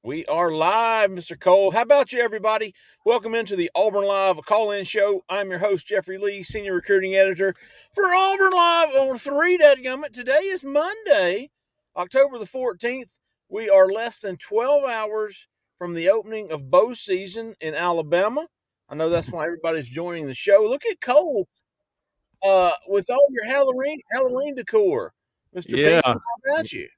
We are live, Mr. Cole. How about you, everybody? Welcome into the Auburn Live call-in show. I'm your host, Jeffrey Lee, Senior Recruiting Editor for Auburn Live on 3. Dadgummit. Today is Monday, October the 14th. We are less than 12 hours from the opening of bow season in Alabama. I know that's why everybody's joining the show. Look at Cole with all your Halloween decor. Mr. Yeah. Pinkston, how about you?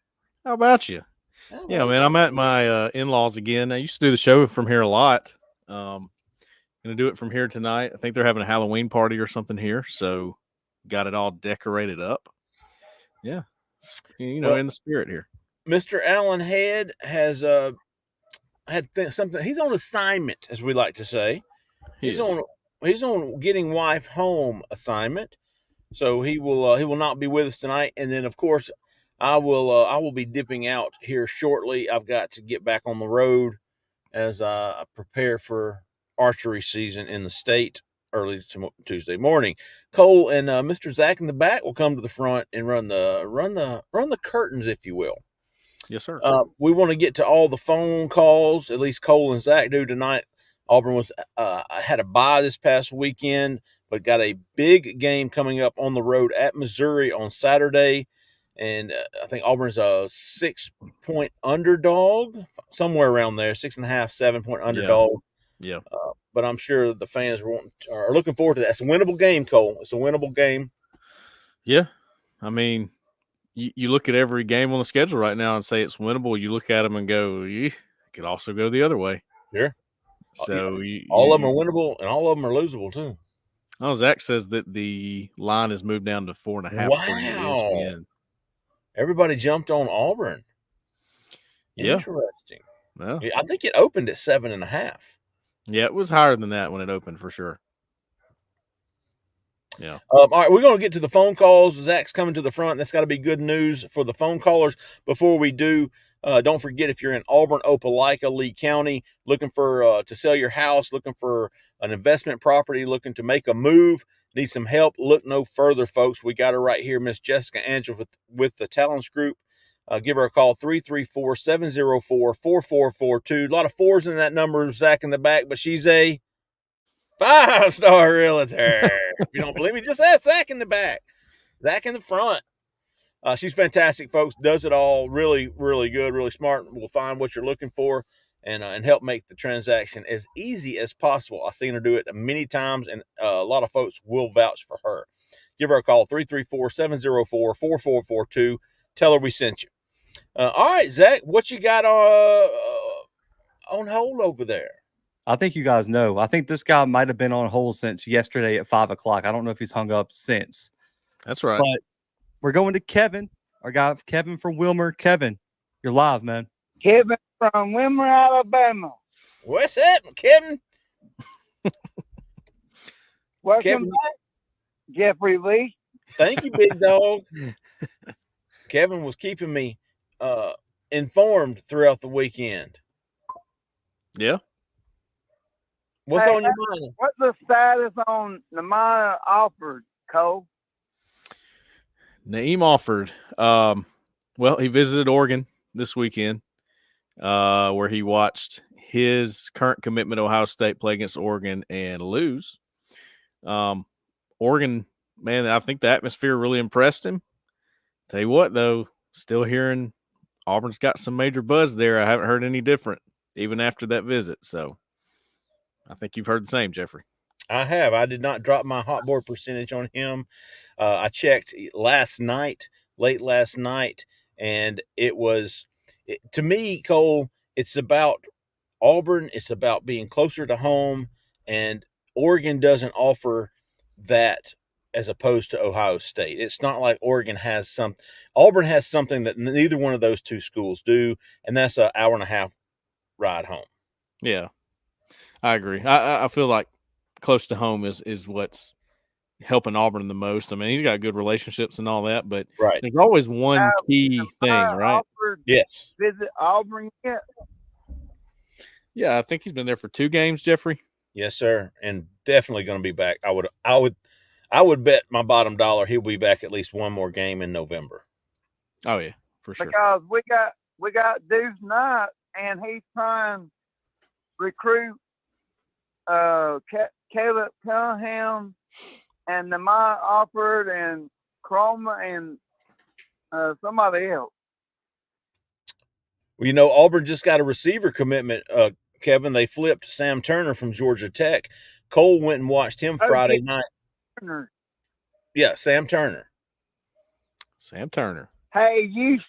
How about you? How Yeah, about man. I'm at my in-laws again. I used to do the show from here a lot. Gonna do it from here tonight. I think they're having a Halloween party or something here, so got it all decorated up. Yeah, Well, in the spirit here. Mr. Allen Head has something. He's on assignment, as we like to say. He's on getting wife home assignment, so he will not be with us tonight. And then, of course, I will be dipping out here shortly. I've got to get back on the road as I prepare for archery season in the state early Tuesday morning. Cole and Mr. Zach in the back will come to the front and run the curtains, if you will. Yes, sir. We want to get to all the phone calls. At least Cole and Zach do tonight. Auburn was had a bye this past weekend, but got a big game coming up on the road at Missouri on Saturday. And I think Auburn's a 6-point underdog, somewhere around there, 6.5, 7-point underdog. Yeah. But I'm sure the fans are looking forward to that. It's a winnable game, Cole. It's a winnable game. Yeah. I mean, you look at every game on the schedule right now and say it's winnable. You look at them and go, it could also go the other way. Sure. So all of them are winnable and all of them are losable too. Oh, Zach says that the line has moved down to 4.5. Wow. Everybody jumped on Auburn. Yeah. Interesting. Well, I think it opened at 7.5. Yeah, it was higher than that when it opened for sure. Yeah. All right, we're going to get to the phone calls. Zach's coming to the front. That's got to be good news for the phone callers. Before we do, don't forget, if you're in Auburn, Opelika, Lee County, looking for to sell your house, looking for an investment property, looking to make a move, need some help, look no further, folks. We got her right here, Miss Jessica Angel with the Talents Group. Give her a call, 334-704-4442. A lot of fours in that number, Zach in the back, but she's a 5-star realtor. If you don't believe me, just ask Zach in the back. Zach in the front. She's fantastic, folks. Does it all. Really, really good, really smart. Will find what you're looking for and help make the transaction as easy as possible. I've seen her do it many times, and a lot of folks will vouch for her. Give her a call, 334-704-4442. Tell her we sent you. All right, Zach, what you got on hold over there? I think you guys know. I think this guy might have been on hold since yesterday at 5 o'clock. I don't know if he's hung up since. That's right. But we're going to Kevin, our guy Kevin from Wilmer. Kevin, you're live, man. Kevin from Wilmer, Alabama. What's up, Kevin? Welcome back, Jeffrey Lee. Thank you, big dog. Kevin was keeping me informed throughout the weekend. Yeah. What's on your mind? What's the status on Naeem Alford, Cole? Naeem Alford. Well, he visited Oregon this weekend, where he watched his current commitment, Ohio State, play against Oregon and lose. Oregon, man, I think the atmosphere really impressed him. Tell you what, though, still hearing Auburn's got some major buzz there. I haven't heard any different, even after that visit. So I think you've heard the same, Jeffrey. I have. I did not drop my hot board percentage on him. I checked late last night, and to me, Cole, it's about Auburn. It's about being closer to home, and Oregon doesn't offer that as opposed to Ohio State. It's not like Auburn has something that neither one of those two schools do, and that's an hour and a half ride home. Yeah, I agree. I feel like close to home is what's helping Auburn the most. I mean, he's got good relationships and all that, but there's always one key thing, right? Yes. Visit Auburn yet? Yeah, I think he's been there for 2 games, Jeffrey. Yes, sir, and definitely going to be back. I would bet my bottom dollar he'll be back at least one more game in November. Oh yeah, for sure. Because we got Deuce Knight and he's trying to recruit Caleb Cunningham and Nehemiah Alford and Chroma and somebody else. Well, Auburn just got a receiver commitment, Kevin. They flipped Sam Turner from Georgia Tech. Cole went and watched him Friday night. Yeah, Sam Turner. Sam Turner. Hey, you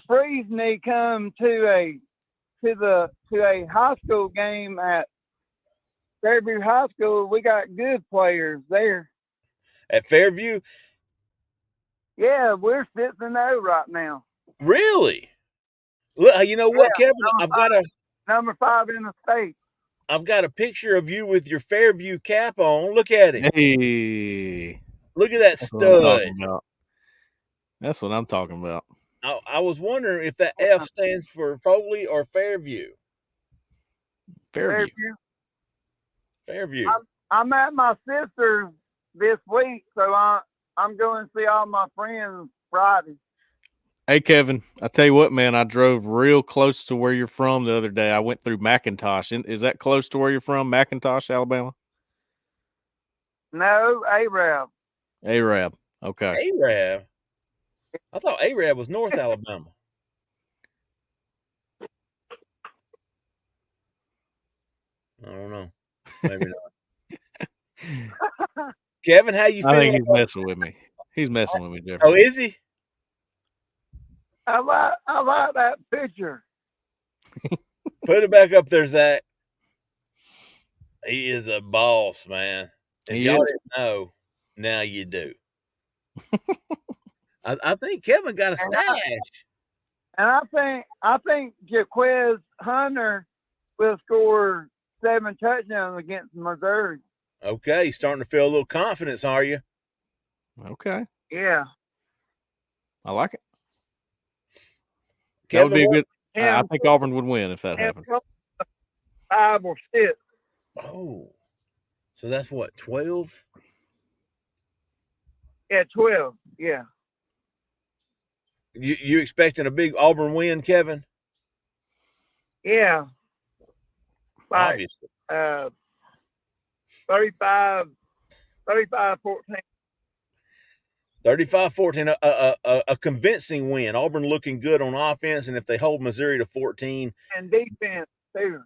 freeze me come to a high school game at Fairview High School. We got good players there. At Fairview? Yeah, we're 6-0 right now. Really? Look, you know what, Kevin? Number 5 in the state. I've got a picture of you with your Fairview cap on. Look at him. Hey. Look at that stud. That's what I'm talking about. I was wondering if that F stands for Foley or Fairview. Fairview. I'm at my sister's this week, so I'm going to see all my friends Friday. Hey, Kevin, I tell you what, man, I drove real close to where you're from the other day. I went through McIntosh. Is that close to where you're from, McIntosh, Alabama? No, Arab. Arab. Okay. Arab? I thought Arab was North Alabama. I don't know. Maybe not. Kevin, how you feeling? I think he's messing with me. He's messing with me, Jeffrey. Oh, is he? I like that picture. Put it back up there, Zach. He is a boss, man. If y'all didn't know, now you do. I think Kevin got a stash. And I think Jaquez Hunter will score 7 touchdowns against Missouri. Okay, starting to feel a little confidence, are you? Okay. Yeah. I like it. Kevin, that would be a good. I think Auburn would win if that happened. 5 or 6. Oh, so that's what, 12? Yeah, 12. Yeah. You expecting a big Auburn win, Kevin? Yeah. Like, obviously. 35-14. 35-14, a convincing win. Auburn looking good on offense, and if they hold Missouri to 14. And defense, too.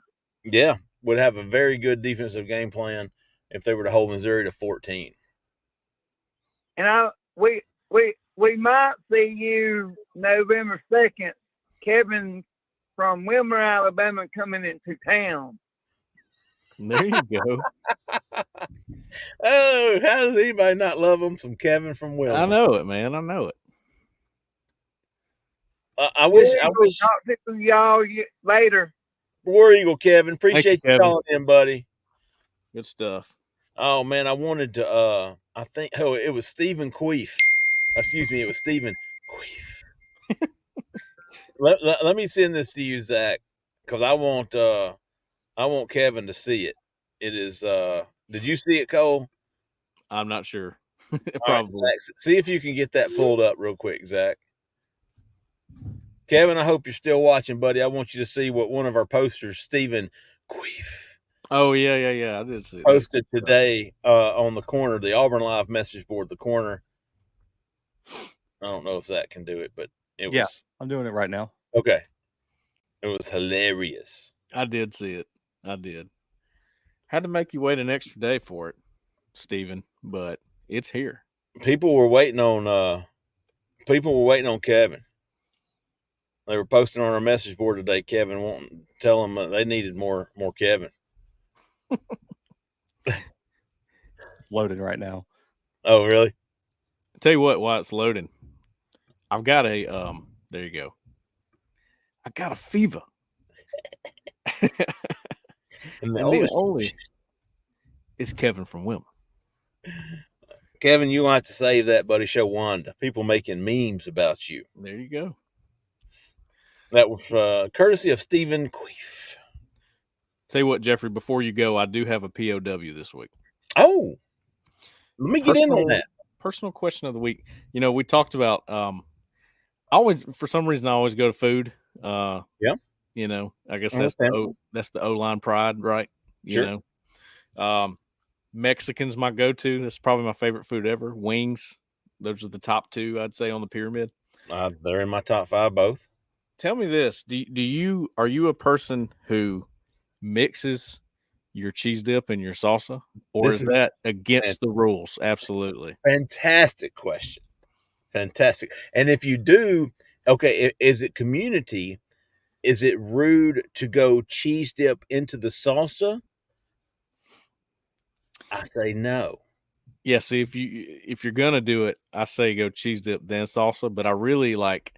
Yeah, would have a very good defensive game plan if they were to hold Missouri to 14. And we might see you November 2nd, Kevin from Wilmer, Alabama, coming into town. There you go. Oh, how does anybody not love him? Some Kevin from Wilmer. I know it, man. I know it. I wish. Talk to y'all later. War Eagle, Kevin. Appreciate you calling in, buddy. Good stuff. Oh man, I wanted to. I think. Oh, it was Stephen Queef. Excuse me, it was Stephen Queef. let me send this to you, Zach, because I want Kevin to see it. It is. Did you see it, Cole? I'm not sure. Probably. Right, Zach, see if you can get that pulled up real quick, Zach. Kevin, I hope you're still watching, buddy. I want you to see what one of our posters, Stephen Queef. Oh, yeah. I did see it. Posted today on the corner, the Auburn Live message board, the corner. I don't know if Zach can do it, but it was. Yeah, I'm doing it right now. Okay. It was hilarious. I did see it. I did. Had to make you wait an extra day for it, Stephen, but it's here. People were waiting on Kevin. They were posting on our message board today, Kevin wanting to tell them they needed more Kevin. It's loaded right now. Oh, really? I'll tell you what, while it's loading, I've got a there you go. I got a fever. and the only is Kevin from Wilmer. Kevin, you want to save that, buddy. Show Wanda. People making memes about you. There you go. That was courtesy of Stephen Queef. Tell you what, Jeffrey, before you go, I do have a POW this week. Oh, let me get in on that. Personal question of the week. We talked about for some reason I always go to food. Yeah. You know, I guess I understand. that's the O-line pride, right? You Sure. know, Mexican's my go-to. That's probably my favorite food ever. Wings. Those are the top two, I'd say, on the pyramid. They're in my top 5 both. Tell me this: are you a person who mixes your cheese dip and your salsa, or This is is that against the rules? Absolutely. fantastic question. Fantastic. And if you do, okay, is it community? Is it rude to go cheese dip into the salsa? I say no. Yeah. See, if you're gonna do it, I say go cheese dip then salsa. But I really like.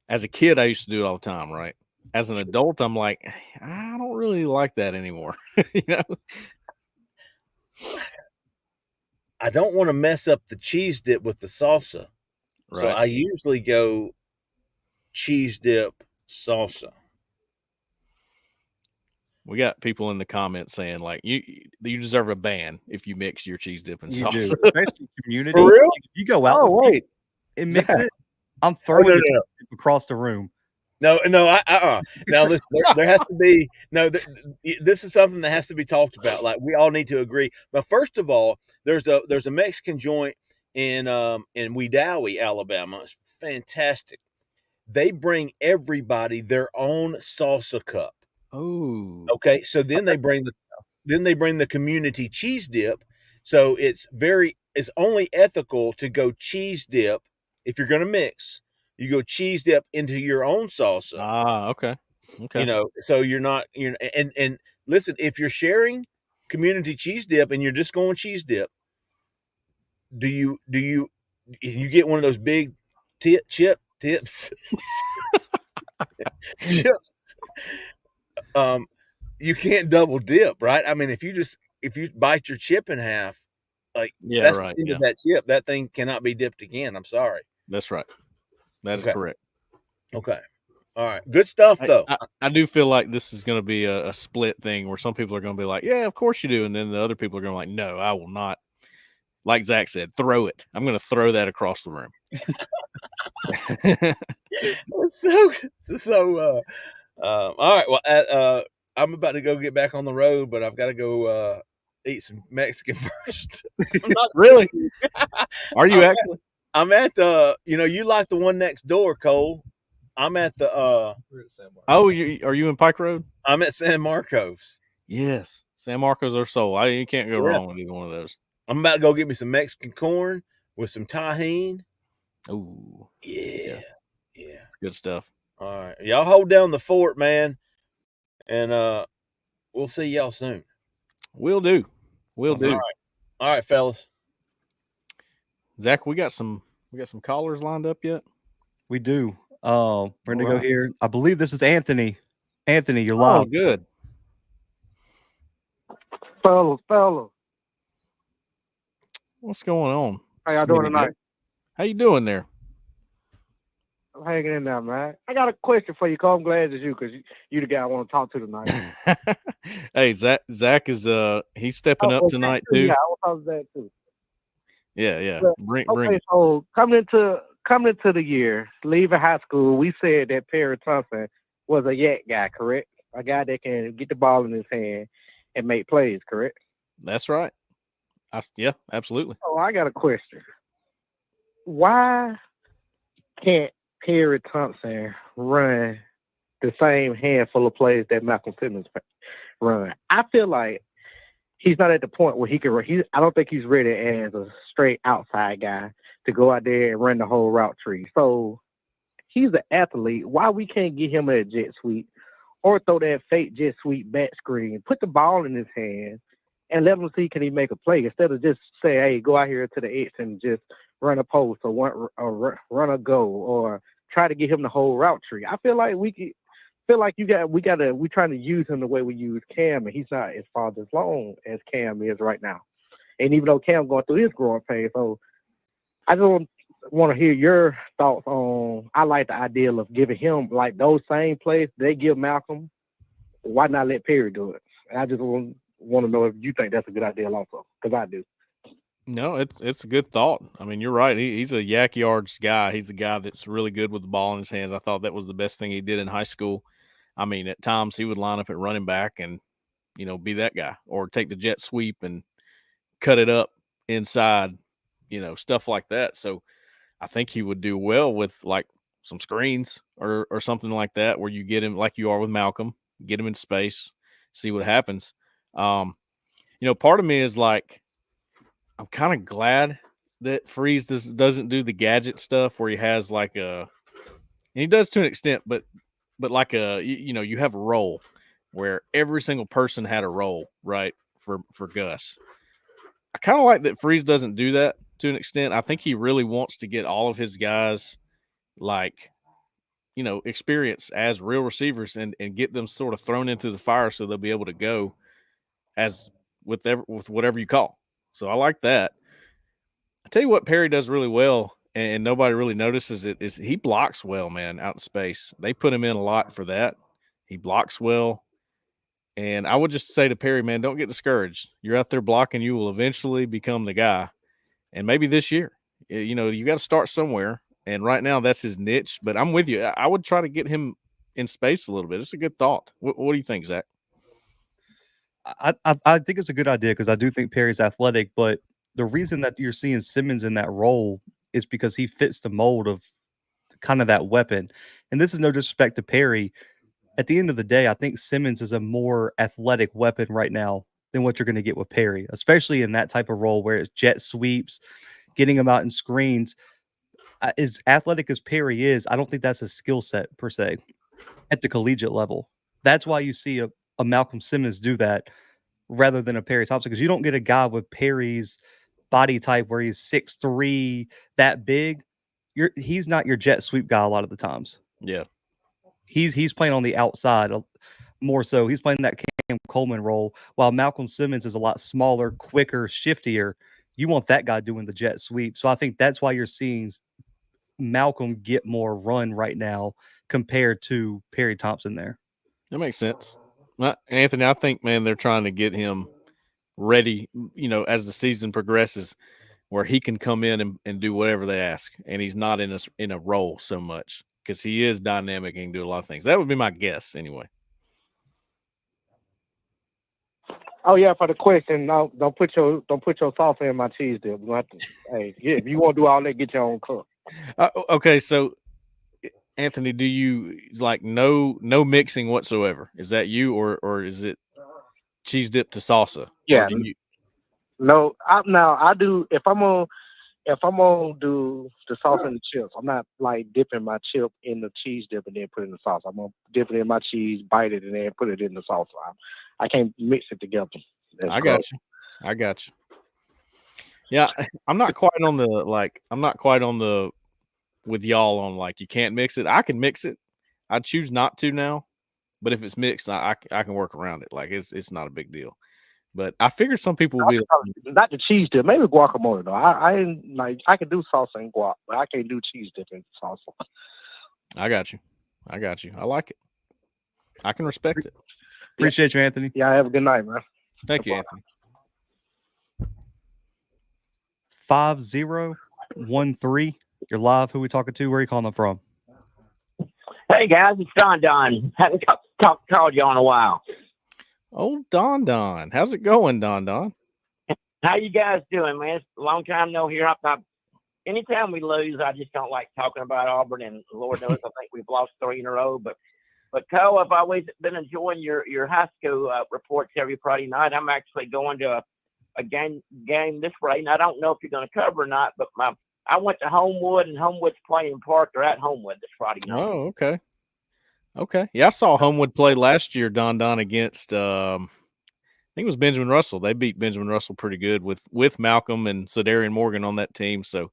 As a kid, I used to do it all the time, right? As an adult, I'm like, I don't really like that anymore. You know? I don't want to mess up the cheese dip with the salsa. So Right. I usually go cheese dip salsa. We got people in the comments saying like you deserve a ban if you mix your cheese dip and You salsa. do, especially community. For real? If you go out Oh, with wait. people and mix Zach. it, I'm throwing no, the no. chip across the room. No. Now listen, there has to be this is something that has to be talked about. Like we all need to agree. But first of all, there's a Mexican joint in Wedowee, Alabama. It's fantastic. They bring everybody their own salsa cup. Oh, Okay, so then they bring the community cheese dip. So it's only ethical to go cheese dip if you're going to mix. You go cheese dip into your own salsa. okay. You know, so you're not and listen, if you're sharing community cheese dip and you're just going cheese dip, do you get one of those big tips chips? You can't double dip, right? I mean, if you bite your chip in half, like Yeah, that's right. the end Yeah, of that chip. That thing cannot be dipped again. I'm sorry. that's right. That is Okay. correct. Okay. All right. Good stuff, though. I do feel like this is going to be a split thing where some people are going to be like, yeah, of course you do. And then the other people are going to be like, no, I will not. Like Zach said, throw it. I'm going to throw that across the room. All right. Well, I'm about to go get back on the road, but I've got to go eat some Mexican first. I'm not Really? Are you actually? I'm at the. You like the one next door, Cole. I'm at the. Oh, are you in Pike Road? I'm at San Marcos. Yes, San Marcos or Soul. You can't go wrong with either one of those. I'm about to go get me some Mexican corn with some tahini. Oh, Yeah. good stuff. All right, y'all hold down the fort, man, and we'll see y'all soon. We'll do. All right, fellas. Zach, we got some callers lined up yet? We do. We're gonna go here. I believe this is Anthony. Anthony, you're Oh, live. good. Fellas. What's going on? How y'all doing tonight? How you doing there? I'm hanging in there, man. I got a question for you, Cole. I'm glad it's you because you the guy I want to talk to tonight. Hey, Zach is he's stepping up tonight too. Yeah, I want to talk to that too. Yeah. But, Bring so coming into the year, leaving high school, we said that Perry Thompson was a yak guy, correct? A guy that can get the ball in his hand and make plays, correct? That's right. Yeah, absolutely. So I got a question. Why can't Perry Thompson run the same handful of plays that Malcolm Simmons run? I feel like he's not at the point where he can run. I don't think he's ready as a straight outside guy to go out there and run the whole route tree. So he's an athlete. Why we can't get him a jet sweep or throw that fake jet sweep back screen, put the ball in his hand, and let him see can he make a play instead of just say, hey, go out here to the X and just run a post or run a go or try to get him the whole route tree. I feel like we're trying to use him the way we use Cam, and he's not as far as long as Cam is right now. And even though Cam going through his growing pain, so I just want to hear your thoughts on. I like the idea of giving him like those same plays they give Malcolm. Why not let Perry do it? And I just want to know if you think that's a good idea also, because I do. No, it's a good thought. I mean, you're right. He's a yak yards guy. He's a guy that's really good with the ball in his hands. I thought that was the best thing he did in high school. I mean, at times he would line up at running back and, be that guy, or take the jet sweep and cut it up inside, stuff like that. So I think he would do well with like some screens or something like that, where you get him like you are with Malcolm, get him in space, see what happens. Part of me is like, I'm kind of glad that Freeze doesn't do the gadget stuff where he has like and he does to an extent, but like you have a role where every single person had a role, right? For Gus. I kind of like that Freeze doesn't do that to an extent. I think he really wants to get all of his guys like, experience as real receivers and get them sort of thrown into the fire so they'll be able to go as with whatever you call. So I like that. I tell you what Perry does really well, and nobody really notices it, is he blocks well, man, out in space. They put him in a lot for that. He blocks well. And I would just say to Perry, man, don't get discouraged. You're out there blocking. You will eventually become the guy. And maybe this year, you got to start somewhere. And right now that's his niche, but I'm with you. I would try to get him in space a little bit. It's a good thought. What do you think, Zach? I think it's a good idea because I do think Perry's athletic, but the reason that you're seeing Simmons in that role is because he fits the mold of kind of that weapon. And this is no disrespect to Perry. At the end of the day, I think Simmons is a more athletic weapon right now than what you're going to get with Perry, especially in that type of role where it's jet sweeps, getting him out in screens. As athletic as Perry is, I don't think that's a skill set per se at the collegiate level. That's why you see a Malcolm Simmons do that rather than a Perry Thompson, because you don't get a guy with Perry's body type where he's 6'3", that big. He's not your jet sweep guy a lot of the times. Yeah. He's playing on the outside more so. He's playing that Cam Coleman role, while Malcolm Simmons is a lot smaller, quicker, shiftier. You want that guy doing the jet sweep. So I think that's why you're seeing Malcolm get more run right now compared to Perry Thompson there. That makes sense. Anthony, I think, man, they're trying to get him ready, as the season progresses, where he can come in and do whatever they ask. And he's not in a role so much because he is dynamic and can do a lot of things. That would be my guess anyway. Oh yeah, for the question, no, don't put your salsa in my cheese dip. If you want to do all that, get your own cup. Okay, so Anthony, do you like no mixing whatsoever? Is that you, or is it cheese dip to salsa? Yeah. No, I do. If I'm gonna do the salsa and the chips, I'm not like dipping my chip in the cheese dip and then put it in the sauce. I'm gonna dip it in my cheese, bite it, and then put it in the salsa. I can't mix it together. I got you. Yeah, I'm not quite on the with y'all on like you can't mix it. I can mix it. I choose not to now, but if it's mixed, I can work around it. Like it's not a big deal. But I figured some people will be not the cheese dip, maybe guacamole though. I can do salsa and guac, but I can't do cheese dip and salsa. I got you. I like it. I can respect it. Appreciate you, Anthony. Yeah, have a good night, man. Thank you, Anthony. 5013. You're live. Who we talking to? Where are you calling them from? Hey guys, it's Don. Haven't called you on a while. Oh, Don. How's it going, Don? How you guys doing, man? It's a long time no hear. Anytime we lose, I just don't like talking about Auburn, and Lord knows I think we've lost 3 in a row. But Cole, I've always been enjoying your high school reports every Friday night. I'm actually going to a game this Friday, and I don't know if you're going to cover or not. But I went to Homewood, and Homewood's playing Parker at Homewood this Friday night. Oh, okay. Yeah, I saw Homewood play last year, Don, against I think it was Benjamin Russell. They beat Benjamin Russell pretty good with Malcolm and Sadarian Morgan on that team. So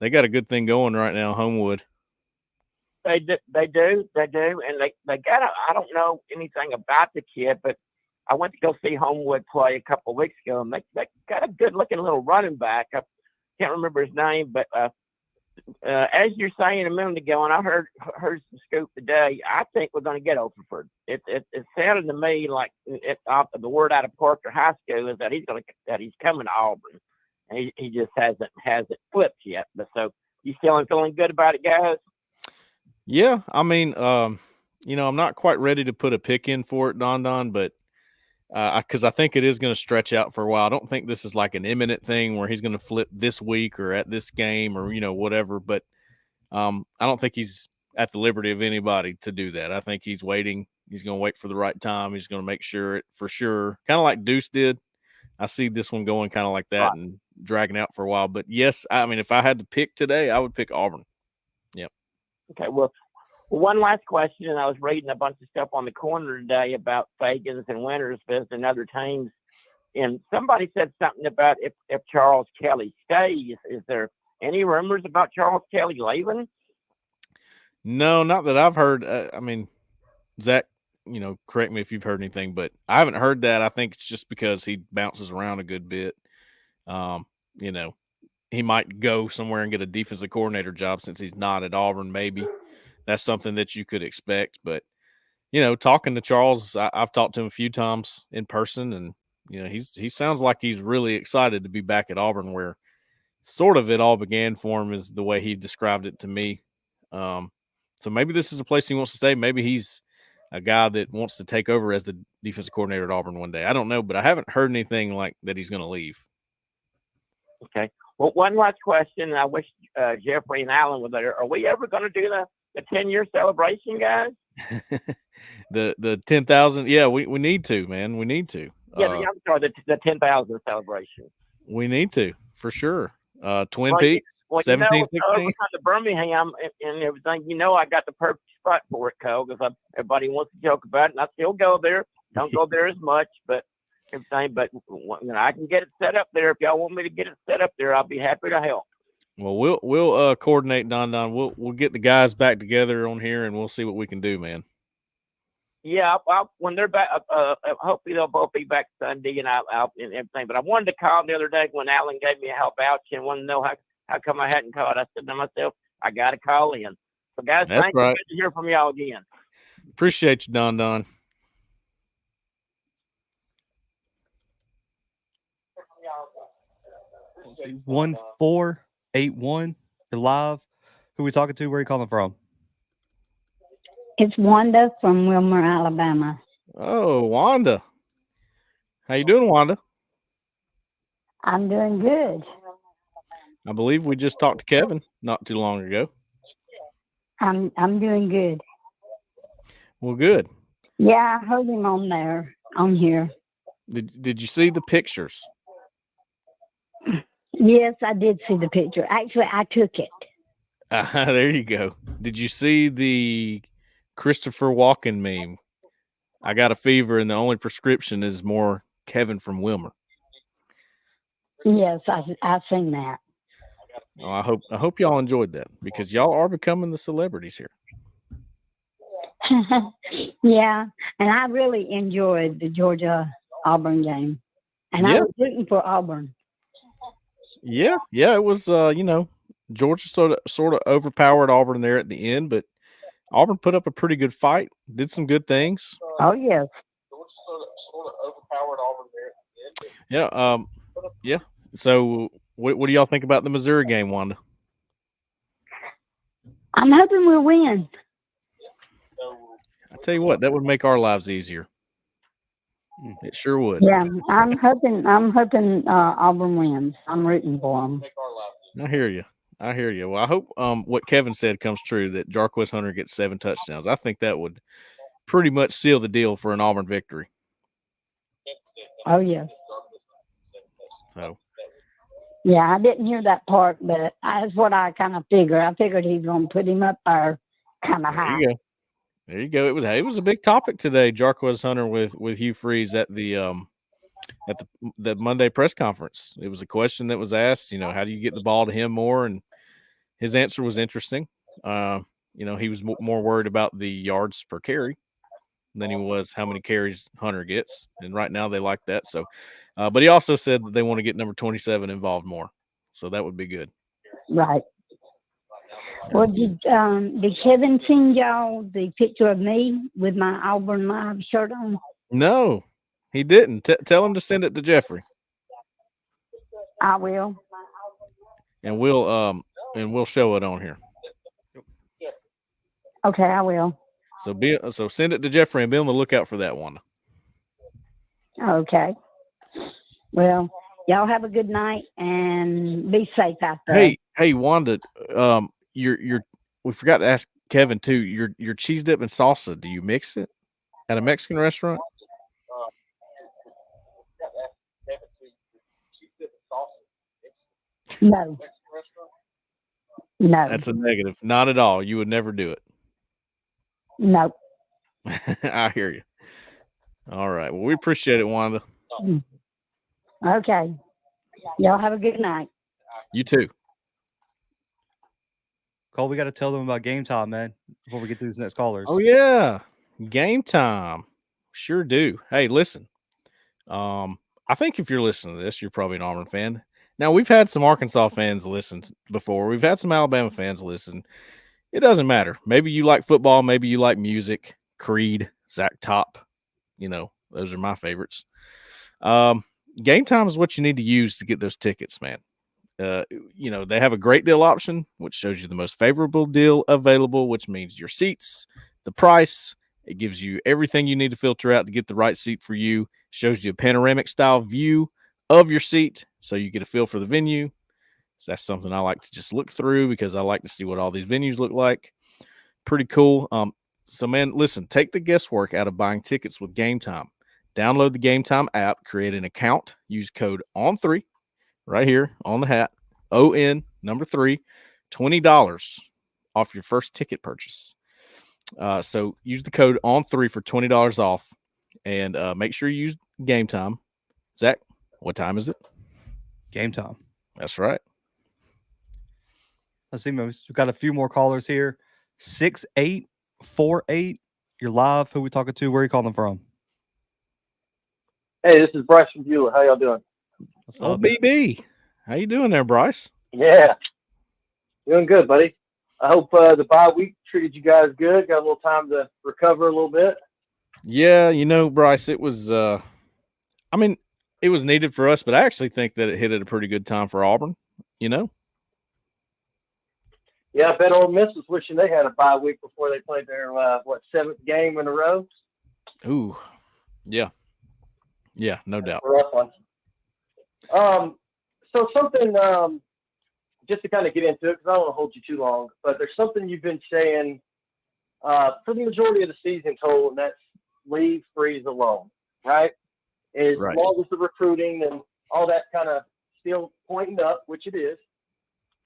they got a good thing going right now, Homewood. They do, and they got I don't know anything about the kid, but I went to go see Homewood play a couple of weeks ago, and they got a good-looking little running back. I can't remember his name, but as you're saying a minute ago, and I heard some scoop today, I think we're going to get Alford. It sounded to me like the word out of Parker High School is that he's coming to Auburn, and he just hasn't flipped yet. But so you feeling good about it, guys? Yeah, I mean, I'm not quite ready to put a pick in for it, Don, but because I think it is going to stretch out for a while. I don't think this is like an imminent thing where he's going to flip this week or at this game or whatever. But I don't think he's at the liberty of anybody to do that. I think he's waiting. He's going to wait for the right time. He's going to make sure for sure, kind of like Deuce did. I see this one going kind of like that and dragging out for a while. But yes, I mean, if I had to pick today, I would pick Auburn. Yep. Okay. Well, one last question, and I was reading a bunch of stuff on the corner today about Fagans and Winters visiting other teams, and somebody said something about if Charles Kelly stays. Is there any rumors about Charles Kelly leaving? No, not that I've heard. I mean, Zach, correct me if you've heard anything, but I haven't heard that. I think it's just because he bounces around a good bit. He might go somewhere and get a defensive coordinator job since he's not at Auburn. Maybe that's something that you could expect. But, talking to Charles, I've talked to him a few times in person, and, he sounds like he's really excited to be back at Auburn, where sort of it all began for him is the way he described it to me. So maybe this is a place he wants to stay. Maybe he's a guy that wants to take over as the defensive coordinator at Auburn one day. I don't know, but I haven't heard anything like that he's going to leave. Okay. Well, one last question. I wish Jeffrey and Alan were there. Are we ever going to do the 10-year celebration, guys? the 10,000. Yeah, we need to, man. We need to. Yeah, I'm sorry, the 10,000 celebration. We need to, for sure. Twin Peaks. Well, 17, 16. Over to Birmingham and everything, I got the perfect spot for it, Cole, because everybody wants to joke about it, and I still go there. Don't go there as much, but everything. But I can get it set up there. If y'all want me to get it set up there, I'll be happy to help. Well, we'll coordinate, Don. We'll get the guys back together on here, and we'll see what we can do, man. Yeah, when they're back, hopefully they'll both be back Sunday and I'll and everything. But I wanted to call the other day when Alan gave me a help out and wanted to know how come I hadn't called. I said to myself, I got to call in. So, guys, thank you. Good to hear from y'all again. Appreciate you, Don. 1481. You're live. Who we talking to? Where are you calling from? It's Wanda from Wilmer, Alabama. Oh, Wanda. How you doing, Wanda? I'm doing good. I believe we just talked to Kevin not too long ago. I'm doing good. Well, good. Yeah, I heard him on here. Did you see the pictures? Yes, I did see the picture. Actually, I took it. There you go. Did you see the Christopher Walken meme? I got a fever, and the only prescription is more Kevin from Wilmer. Yes, I've seen that. Oh, I hope y'all enjoyed that because y'all are becoming the celebrities here. Yeah, and I really enjoyed the Georgia-Auburn game, and I was rooting for Auburn. Yeah, it was. Georgia sort of overpowered Auburn there at the end, but Auburn put up a pretty good fight, did some good things. Oh yes. Sort of overpowered Auburn there at the end. Yeah. So, what do y'all think about the Missouri game, Wanda? I'm hoping we'll win. I tell you what, that would make our lives easier. It sure would. Yeah, I'm hoping Auburn wins. I'm rooting for them. I hear you. Well, I hope what Kevin said comes true, that Jarquez Hunter gets 7 touchdowns. I think that would pretty much seal the deal for an Auburn victory. Oh, yes. So. Yeah, I didn't hear that part, but that's what I kind of figured. I figured he's going to put him up there kind of high. There you go. It was a big topic today, Jarquez Hunter with Hugh Freeze at the Monday press conference. It was a question that was asked, how do you get the ball to him more? And his answer was interesting. He was more worried about the yards per carry than he was how many carries Hunter gets. And right now they like that. So, but he also said that they want to get number 27 involved more. So that would be good. Right. Well, did Kevin send y'all the picture of me with my Auburn Live shirt on? No, he didn't. Tell him to send it to Jeffrey. I will. And we'll show it on here. Okay, I will. So send it to Jeffrey and be on the lookout for that one. Okay. Well, y'all have a good night and be safe out there. Hey, Wanda, we forgot to ask Kevin too. Your cheese dip and salsa, do you mix it at a Mexican restaurant? No. No. That's a negative. Not at all. You would never do it. No. I hear you. All right. Well, we appreciate it, Wanda. Okay. Y'all have a good night. You too. Cole, we got to tell them about game time, man, before we get to these next callers. Oh yeah, game time. Sure do. Hey, listen. I think if you're listening to this, you're probably an Auburn fan. Now, we've had some Arkansas fans listen before. We've had some Alabama fans listen. It doesn't matter. Maybe you like football. Maybe you like music. Creed, Zach Top. Those are my favorites. Game time is what you need to use to get those tickets, man. They have a great deal option, which shows you the most favorable deal available, which means your seats, the price. It gives you everything you need to filter out to get the right seat for you. Shows you a panoramic style view of your seat, so you get a feel for the venue. So that's something I like to just look through because I like to see what all these venues look like. Pretty cool. So man, listen, take the guesswork out of buying tickets with Game Time. Download the Game Time app, create an account, use code ON3 right here on the hat, ON number 3, $20 off your first ticket purchase. So use the code ON3 for $20 off, and make sure you use Game Time. Zach, what time is it? Game time. That's right. Let's see, we've got a few more callers here. 6848. You're live. Who we talking to? Where are you calling from? Hey, this is Bryce from Beulah. How y'all doing? What's Oh, up? BB. How you doing there, Bryce? Yeah. Doing good, buddy. I hope the bye week treated you guys good. Got a little time to recover a little bit. Yeah, Bryce, it was it was needed for us, but I actually think that it hit at a pretty good time for Auburn, Yeah, I bet Ole Miss was wishing they had a bye week before they played their, 7th game in a row? Ooh, yeah. Yeah, no doubt. A rough one. So something, just to kind of get into it, because I don't want to hold you too long, but there's something you've been saying for the majority of the season total, and that's leave Freeze alone, right? As long as the recruiting and all that kind of still pointing up, which it is.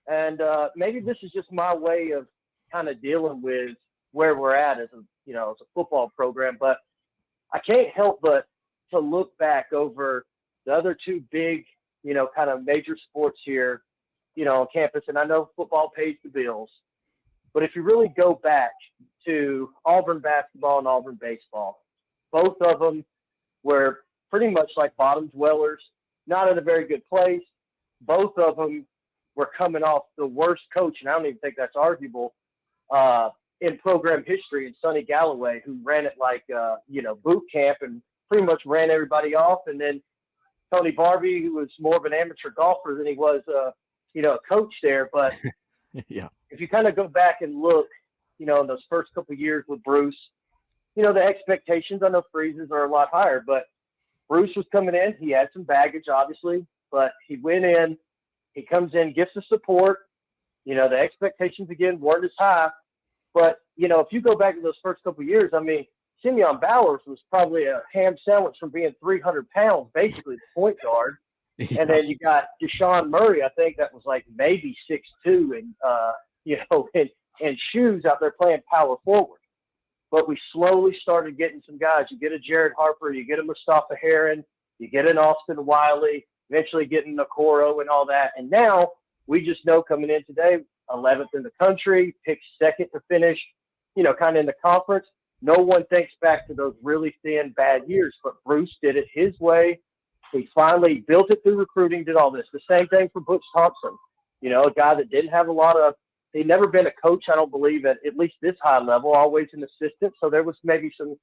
And maybe this is just my way of kind of dealing with where we're at as a football program, but I can't help but to look back over the other two big, kind of major sports here, on campus. And I know football pays the bills, but if you really go back to Auburn basketball and Auburn baseball, both of them were pretty much like bottom dwellers, not in a very good place. Both of them were coming off the worst coach, and I don't even think that's arguable, in program history, in Sonny Galloway, who ran it like, boot camp and pretty much ran everybody off. And then Tony Barbie, who was more of an amateur golfer than he was, a coach there. But yeah, if you kind of go back and look, in those first couple of years with Bruce, the expectations, I know Freeze's are a lot higher, but Bruce was coming in. He had some baggage, obviously, but he went in. He comes in, gets the support. The expectations, again, weren't as high. But, if you go back to those first couple of years, Simeon Bowers was probably a ham sandwich from being 300 pounds, basically the point guard. Yeah. And then you got Deshaun Murray, I think that was like maybe 6'2", and, and shoes out there playing power forward. But we slowly started getting some guys. You get a Jared Harper, you get a Mustafa Heron, you get an Austin Wiley, eventually getting Okoro and all that. And now we just know coming in today, 11th in the country, picked second to finish, kind of in the conference. No one thinks back to those really thin, bad years, but Bruce did it his way. He finally built it through recruiting, did all this. The same thing for Butch Thompson, a guy that didn't have a lot of – he'd never been a coach, I don't believe, at least this high level, always an assistant. So there was maybe some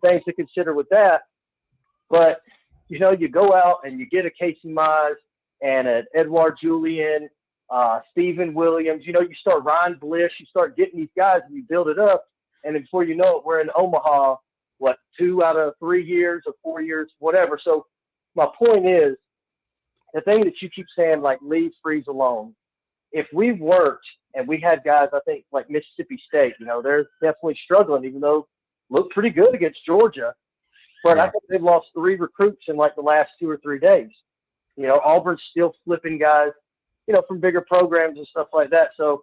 things to consider with that. But, you go out and you get a Casey Mize and an Edouard Julian – Stephen Williams, you start Ryan Bliss, you start getting these guys and you build it up. And then before you know it, we're in Omaha, 2 out of 3 years or 4 years, whatever. So my point is, the thing that you keep saying, like, leave Freeze alone. If we worked and we had guys, I think, like Mississippi State, they're definitely struggling, even though looked pretty good against Georgia. But I think they've lost 3 recruits in like the last 2 or 3 days. Auburn's still flipping guys, from bigger programs and stuff like that. So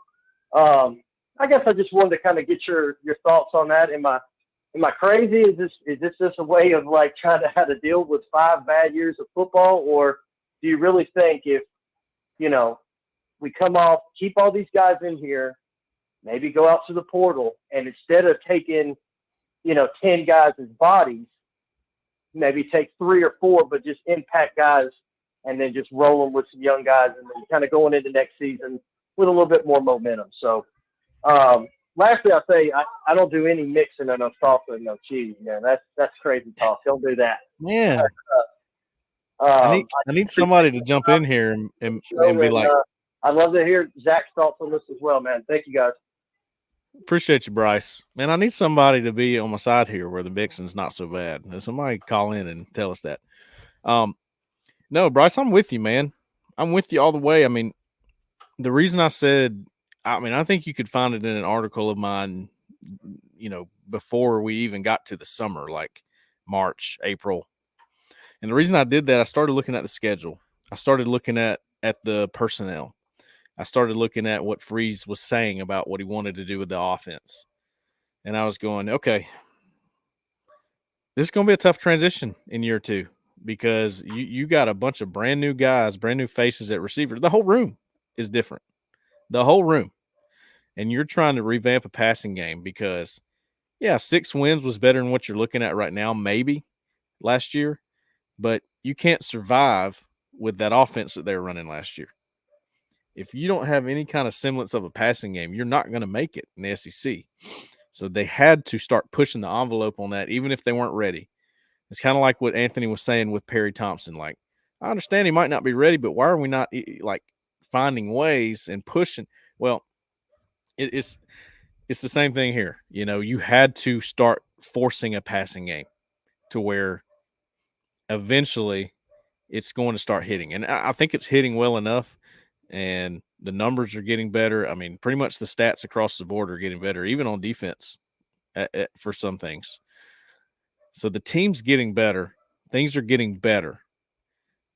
I guess I just wanted to kind of get your thoughts on that. Am I crazy? Is this just a way of like trying to how to deal with 5 bad years of football, or do you really think if we come off, keep all these guys in here, maybe go out to the portal, and instead of taking 10 guys as bodies, maybe take 3 or 4, but just impact guys, and then just roll them with some young guys, and then kind of going into next season with a little bit more momentum. So, lastly, I'll say I don't do any mixing of no salsa and no cheese, man. That's crazy talk. Don't do that. Man, I need somebody to jump in here and be like. I'd love to hear Zach's thoughts on this as well, man. Thank you, guys. Appreciate you, Bryce. Man, I need somebody to be on my side here where the mixing's not so bad. And somebody call in and tell us that. No, Bryce, I'm with you, man. I'm with you all the way. I mean, the reason I said, I think you could find it in an article of mine, before we even got to the summer, like March, April. And the reason I did that, I started looking at the schedule. I started looking at the personnel. I started looking at what Freeze was saying about what he wanted to do with the offense. And I was going, okay, this is going to be a tough transition in year 2 because you got a bunch of brand new guys, brand new faces at receiver. The whole room is different. The whole room. And you're trying to revamp a passing game because, 6 wins was better than what you're looking at right now, maybe last year. But you can't survive with that offense that they were running last year. If you don't have any kind of semblance of a passing game, you're not going to make it in the SEC. So they had to start pushing the envelope on that, even if they weren't ready. It's kind of like what Anthony was saying with Perry Thompson. Like, I understand he might not be ready, but why are we not like finding ways and pushing? Well, it's the same thing here. You had to start forcing a passing game to where eventually it's going to start hitting. And I think it's hitting well enough. And the numbers are getting better. I mean, pretty much the stats across the board are getting better, even on defense for some things. So the team's getting better. Things are getting better.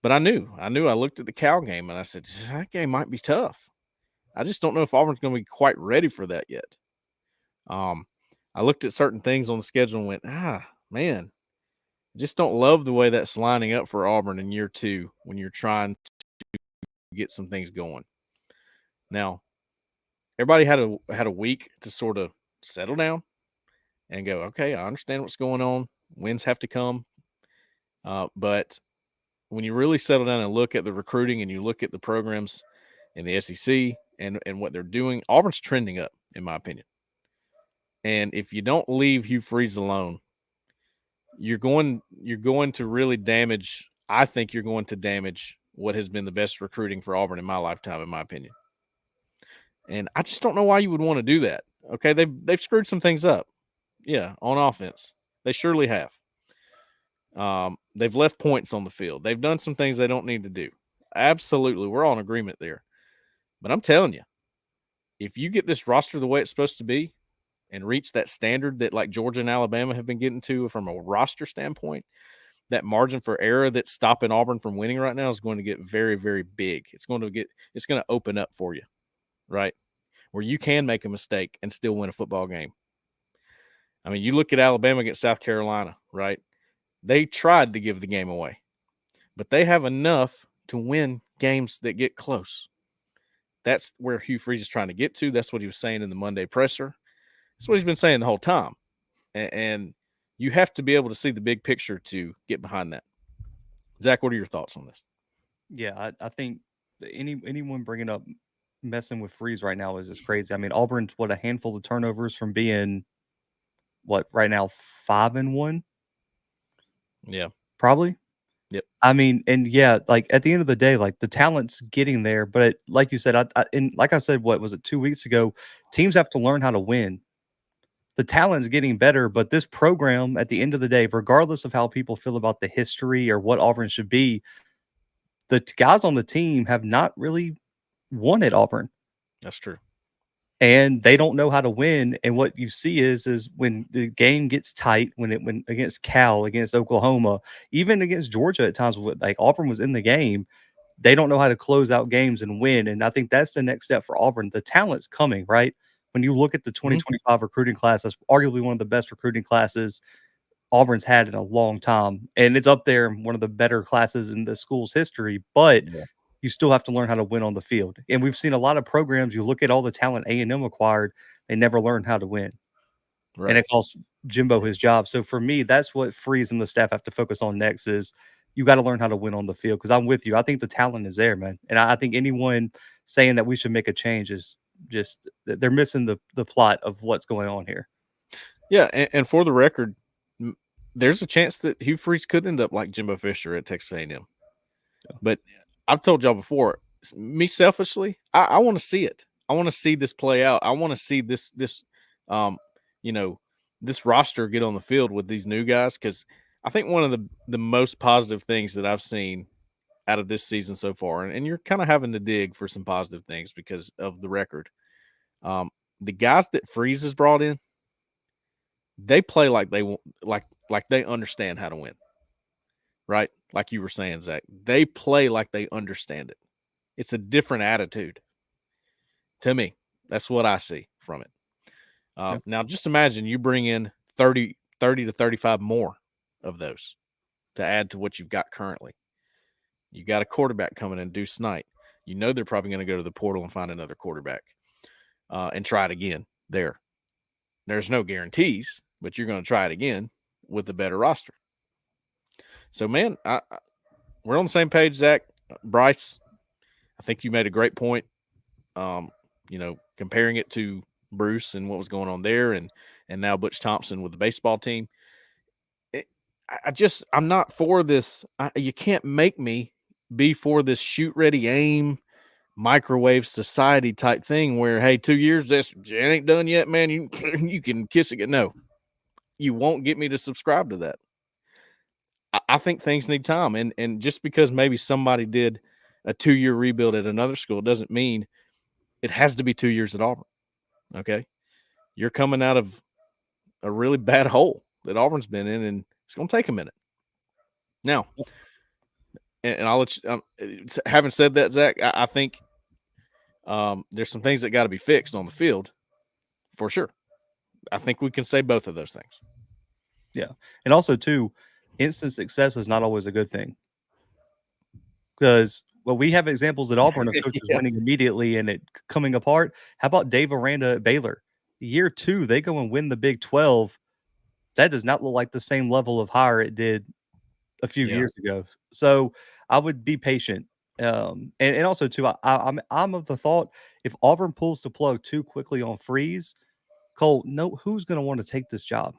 But I knew. I looked at the Cal game, and I said, that game might be tough. I just don't know if Auburn's going to be quite ready for that yet. I looked at certain things on the schedule and went, man, I just don't love the way that's lining up for Auburn in year 2 when you're trying to get some things going. Now, everybody had a week to sort of settle down and go, okay, I understand what's going on. Wins have to come. But when you really settle down and look at the recruiting and you look at the programs in the SEC and what they're doing, Auburn's trending up, in my opinion. And if you don't leave Hugh Freeze alone, you're going to really damage. I think you're going to damage what has been the best recruiting for Auburn in my lifetime, in my opinion. And I just don't know why you would want to do that. Okay, they've screwed some things up. Yeah, on offense. They surely have. They've left points on the field. They've done some things they don't need to do. Absolutely. We're all in agreement there. But I'm telling you, if you get this roster the way it's supposed to be and reach that standard that like Georgia and Alabama have been getting to from a roster standpoint, that margin for error that's stopping Auburn from winning right now is going to get very, very big. It's going to open up for you, right? Where you can make a mistake and still win a football game. I mean, you look at Alabama against South Carolina, right? They tried to give the game away, but they have enough to win games that get close. That's where Hugh Freeze is trying to get to. That's what he was saying in the Monday presser. That's what he's been saying the whole time. And you have to be able to see the big picture to get behind that. Zach, what are your thoughts on this? Yeah, I think anyone bringing up messing with Freeze right now is just crazy. I mean, Auburn's a handful of turnovers from being right now 5-1. Yeah, probably. Yep. I mean, and like at the end of the day, like the talent's getting there, but like you said, and like I said, what was it 2 weeks ago? Teams have to learn how to win. the talent's getting better, but this program, at the end of the day, regardless of how people feel about the history or what Auburn should be, the guys on the team have not really won at Auburn. That's true. And they don't know how to win. And what you see is when the game gets tight, when against Cal, against Oklahoma, even against Georgia at times, like Auburn was in the game, they don't know how to close out games and win. And I think that's the next step for Auburn. The talent's coming, right? When you look at the 2025 recruiting class, that's arguably one of the best recruiting classes Auburn's had in a long time. And it's up there, one of the better classes in the school's history. But you still have to learn how to win on the field. And we've seen a lot of programs, you look at all the talent A&M acquired, they never learn how to win. Right. And it cost Jimbo his job. So for me, that's what Freeze and the staff have to focus on next is you got to learn how to win on the field. Because I'm with you. I think the talent is there, man. And I think anyone saying that we should make a change is just they're missing the plot of what's going on here. Yeah, and for the record, there's a chance that Hugh Freeze could end up like Jimbo Fisher at Texas A&M. Yeah. But I've told y'all before, me selfishly, I want to see it. I want to see this play out. I want to see this roster get on the field with these new guys, because I think one of the most positive things that I've seen out of this season so far, and you're kind of having to dig for some positive things because of the record. The guys that Freeze has brought in, they play like they want, like they understand how to win, right? Like you were saying, Zach, they play like they understand it. It's a different attitude. To me, that's what I see from it. Now, just imagine you bring in 30 to 35 more of those to add to what you've got currently. You got a quarterback coming in, Deuce Knight. You know they're probably going to go to the portal and find another quarterback and try it again there. There's no guarantees, but you're going to try it again with a better roster. So, man, we're on the same page, Zach. Bryce, I think you made a great point, comparing it to Bruce and what was going on there and now Butch Thompson with the baseball team. I'm not for this. You can't make me be for this shoot, ready, aim, microwave society type thing where, hey, 2 years, it ain't done yet, man. You can kiss it. No, you won't get me to subscribe to that. I think things need time. And just because maybe somebody did a 2-year rebuild at another school doesn't mean it has to be 2 years at Auburn. Okay. You're coming out of a really bad hole that Auburn's been in, and it's going to take a minute. Now, and I'll let you, having said that, Zach, I think there's some things that got to be fixed on the field for sure. I think we can say both of those things. Yeah. And also, too, instant success is not always a good thing. Because, we have examples at Auburn of coaches winning immediately and it coming apart. How about Dave Aranda at Baylor? Year 2, they go and win the Big 12. That does not look like the same level of hire it did a few years ago. So I would be patient. And also, too, I'm of the thought, if Auburn pulls the plug too quickly on Freeze, Cole, who's going to want to take this job?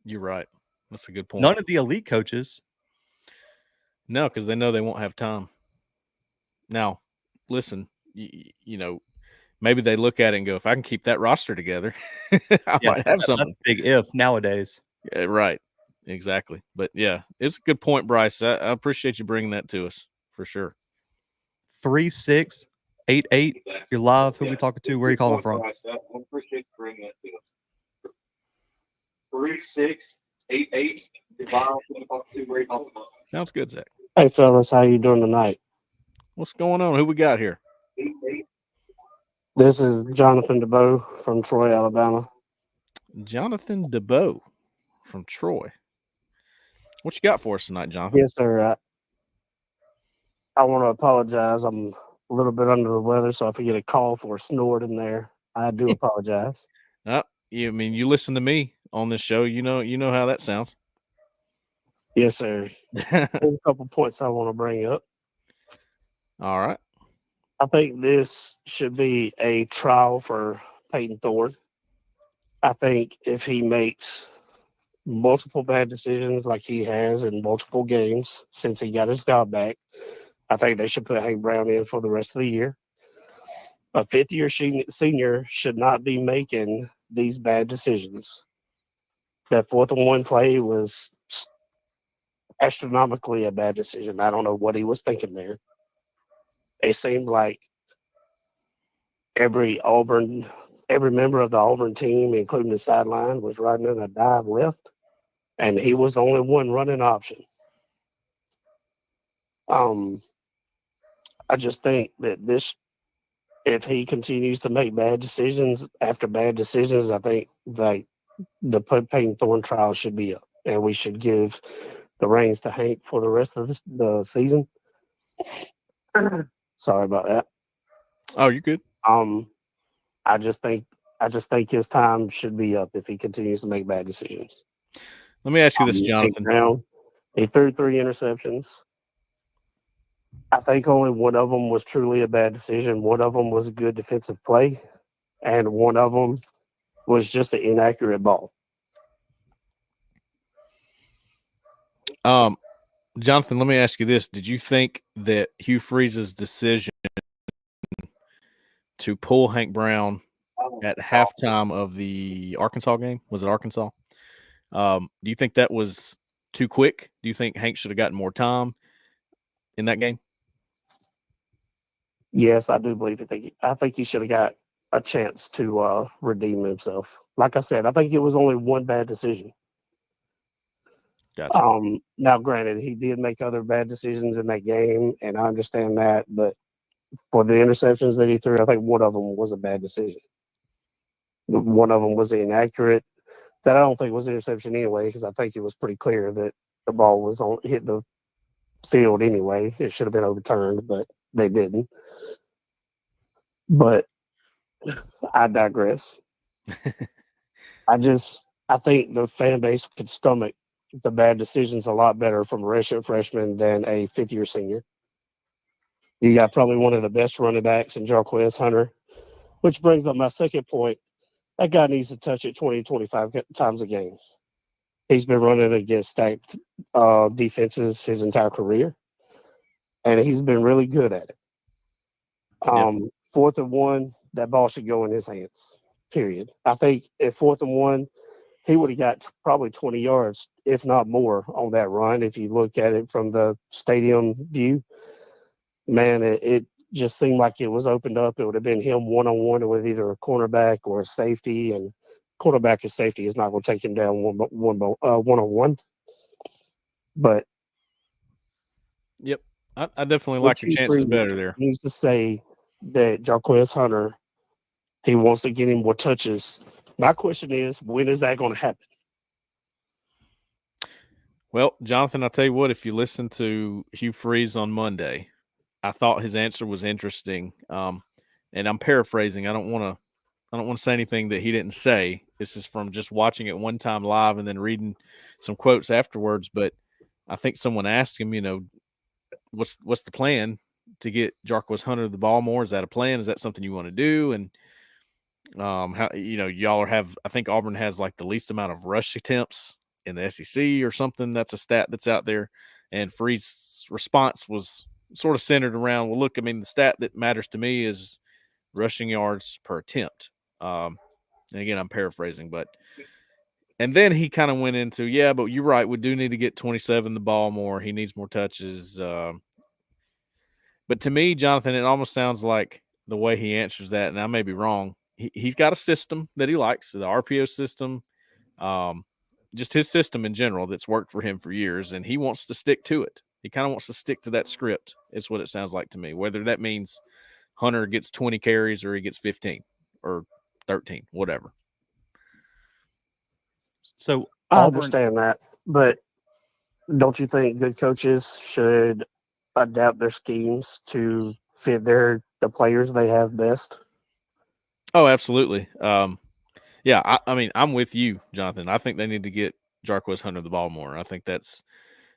You're right. That's a good point. None of the elite coaches. No, because they know they won't have time. Now, listen, maybe they look at it and go, if I can keep that roster together, I might have something. That's a big if nowadays. Yeah, right. Exactly. But, yeah, it's a good point, Bryce. I appreciate you bringing that to us for sure. 3688. You're live. Who we talking to? Where are you calling from? I appreciate you bringing that to us. 3688. Sounds good, Zach. Hey, fellas, how you doing tonight? What's going on? Who we got here? This is Jonathan DeBow from Troy, Alabama. Jonathan DeBow from Troy. What you got for us tonight, Jonathan? Yes, sir. I want to apologize. I'm a little bit under the weather, so if I get a call for a snort in there, I do apologize. You listen to me on this show. You know how that sounds. Yes, sir. There's a couple points I want to bring up. All right. I think this should be a trial for Peyton Thorne. I think if he makes multiple bad decisions like he has in multiple games since he got his job back, I think they should put Hank Brown in for the rest of the year. A fifth-year senior should not be making these bad decisions. That 4th and 1 play was astronomically a bad decision. I don't know what he was thinking there. It seemed like every member of the Auburn team, including the sideline, was running a dive left, and he was the only one running option. I just think that if he continues to make bad decisions after bad decisions, I think like the Payton Thorne trial should be up, and we should give the reins to Hank for the rest of the season. Sorry about that. Oh, you're good. I just think his time should be up if he continues to make bad decisions. Let me ask you this, Jonathan. He threw 3 interceptions. I think only one of them was truly a bad decision. One of them was a good defensive play, and one of them was just an inaccurate ball. Jonathan, let me ask you this. Did you think that Hugh Freeze's decision to pull Hank Brown at halftime of the Arkansas game, was it Arkansas? Do you think that was too quick? Do you think Hank should have gotten more time in that game? Yes, I do believe it. I think he should have got a chance to redeem himself. Like I said, I think it was only one bad decision. Gotcha. Now, granted, he did make other bad decisions in that game, and I understand that. But for the interceptions that he threw, I think one of them was a bad decision. One of them was inaccurate. That I don't think was an interception anyway, because I think it was pretty clear that the ball was hit the field anyway. It should have been overturned, but they didn't. But I digress. I think the fan base could stomach the bad decisions a lot better from a redshirt freshman than a 5th-year senior. You got probably one of the best running backs in Jarquez Hunter, which brings up my second point. That guy needs to touch it 20, 25 times a game. He's been running against stacked defenses his entire career, and he's been really good at it. 4th and 1, that ball should go in his hands, period. I think at 4th and 1, he would have got probably 20 yards, if not more, on that run. If you look at it from the stadium view, man, it just seemed like it was opened up. It would have been him one-on-one with either a cornerback or a safety, and cornerback and safety is not going to take him down one-on-one. But yep, I definitely like your chances better there. He needs to say that Jarquez Hunter, he wants to get him more touches. My question is, when is that going to happen? Well, Jonathan, I'll tell you what, if you listen to Hugh Freeze on Monday, I thought his answer was interesting. And I'm paraphrasing. I don't want to say anything that he didn't say. This is from just watching it one time live and then reading some quotes afterwards. But I think someone asked him, what's the plan to get Jarquez Hunter the ball more? Is that a plan? Is that something you want to do? And how y'all I think Auburn has like the least amount of rush attempts in the SEC or something. That's a stat that's out there. And Freeze's response was sort of centered around, well, look, I mean, the stat that matters to me is rushing yards per attempt. And again, I'm paraphrasing, and then he kind of went into, yeah, but you're right. We do need to get 27 the ball more. He needs more touches. But to me, Jonathan, it almost sounds like the way he answers that, and I may be wrong, he's got a system that he likes, the RPO system, just his system in general that's worked for him for years, and he wants to stick to it. He kind of wants to stick to that script. It's what it sounds like to me, whether that means Hunter gets 20 carries or he gets 15 or 13, whatever. So I understand that, but don't you think good coaches should adapt their schemes to fit the players they have best? Oh, absolutely. Yeah, I mean, I'm with you, Jonathan. I think they need to get Jarquez Hunter the ball more. I think that's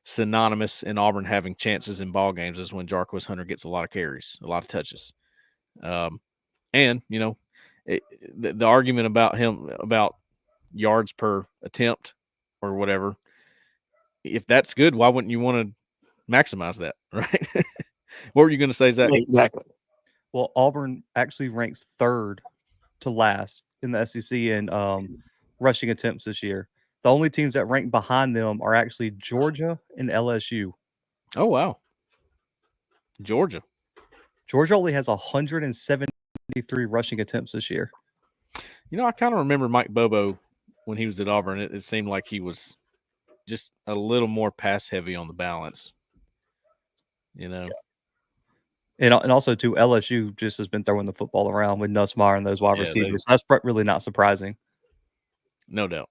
synonymous in Auburn having chances in ball games is when Jarquez Hunter gets a lot of carries, a lot of touches. And, the argument about him, about yards per attempt or whatever, if that's good, why wouldn't you want to maximize that, right? What were you going to say, Zach? Exactly. Well, Auburn actually ranks 3rd to last in the SEC in rushing attempts this year. The only teams that rank behind them are actually Georgia and LSU. Oh, wow. Georgia only has 173 rushing attempts this year. You know, I kind of remember Mike Bobo when he was at Auburn. It seemed like he was just a little more pass heavy on the balance. You know, and also too, LSU just has been throwing the football around with Nussmeier and those wide receivers. That's really not surprising. No doubt.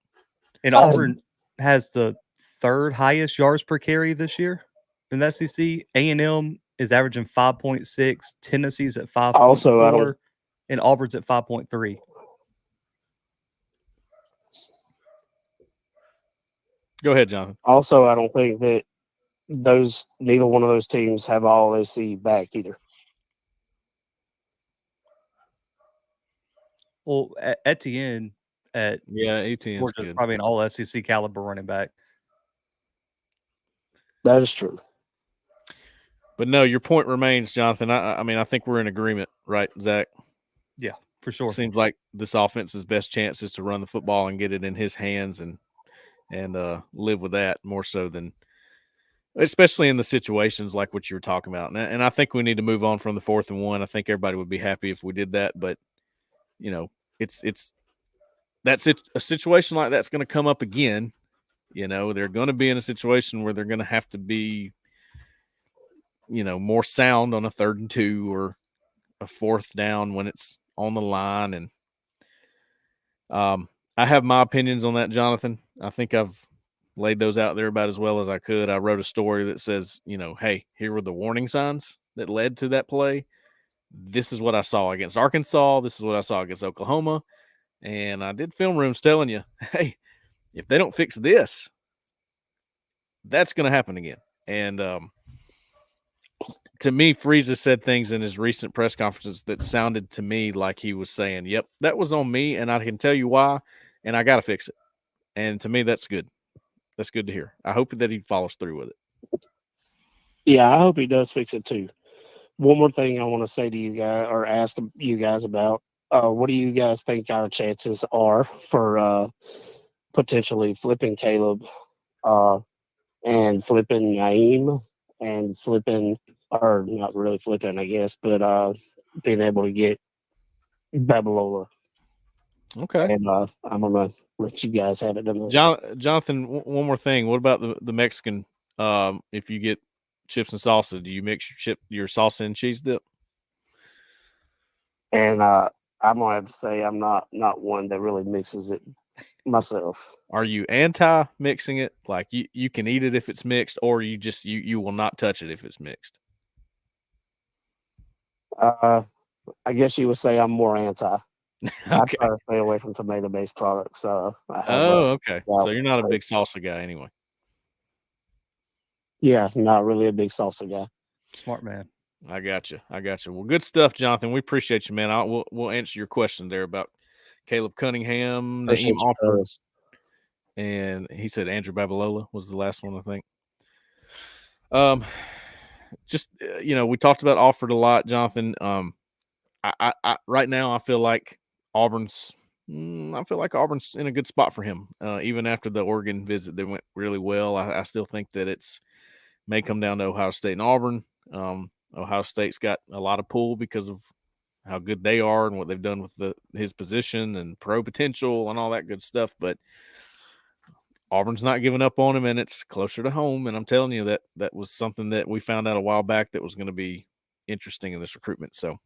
And Auburn has the third highest yards per carry this year in the SEC. A&M is averaging 5.6. Tennessee's at 5.4. And Auburn's at 5.3. Go ahead, Jonathan. Also, I don't think that neither one of those teams have all SC back either. Well, Etienne Etienne's Georgia's probably an all SEC caliber running back. That is true. But no, your point remains, Jonathan. I mean, I think we're in agreement, right, Zach? Yeah, for sure. Seems like this offense's best chance is to run the football and get it in his hands and live with that more so than, especially in the situations like what you were talking about. And I think we need to move on from the 4th and 1. I think everybody would be happy if we did that, but you know, that's a situation like that's going to come up again. You know, they're going to be in a situation where they're going to have to be, you know, more sound on a 3rd and 2 or a 4th down when it's on the line. And I have my opinions on that, Jonathan. I think I've laid those out there about as well as I could. I wrote a story that says, you know, hey, here were the warning signs that led to that play. This is what I saw against Arkansas. This is what I saw against Oklahoma. And I did film rooms telling you, hey, if they don't fix this, that's going to happen again. And to me, Freeze has said things in his recent press conferences that sounded to me like he was saying, yep, that was on me, and I can tell you why, and I got to fix it. And to me, that's good. That's good to hear. I hope that he follows through with it. Yeah, I hope he does fix it too. One more thing I want to say to you guys or ask you guys about, what do you guys think our chances are for potentially flipping Caleb and flipping Naeem and flipping, or not really flipping, I guess, but being able to get Babalola? Okay. And I'm going to let you guys have it. Jonathan, one more thing. What about the Mexican? If you get chips and salsa, do you mix your salsa and cheese dip? And I'm gonna have to say I'm not one that really mixes it myself. Are you anti mixing it? Like you can eat it if it's mixed, or you just you will not touch it if it's mixed? I guess you would say I'm more anti. Okay. I try to stay away from tomato-based products. Okay. So you're not a big salsa guy anyway. Yeah, not really a big salsa guy. Smart man. I got you. Well, good stuff, Jonathan. We appreciate you, man. We'll answer your question there about Caleb Cunningham, Naeem Alford, and he said Andrew Babalola was the last one, I think. Just you know, we talked about Alford a lot, Jonathan. I right now I feel like Auburn's in a good spot for him. Even after the Oregon visit that went really well, I still think that it's may come down to Ohio State and Auburn. Ohio State's got a lot of pull because of how good they are and what they've done with his position and pro potential and all that good stuff. But Auburn's not giving up on him, and it's closer to home. And I'm telling you that was something that we found out a while back that was going to be interesting in this recruitment. So,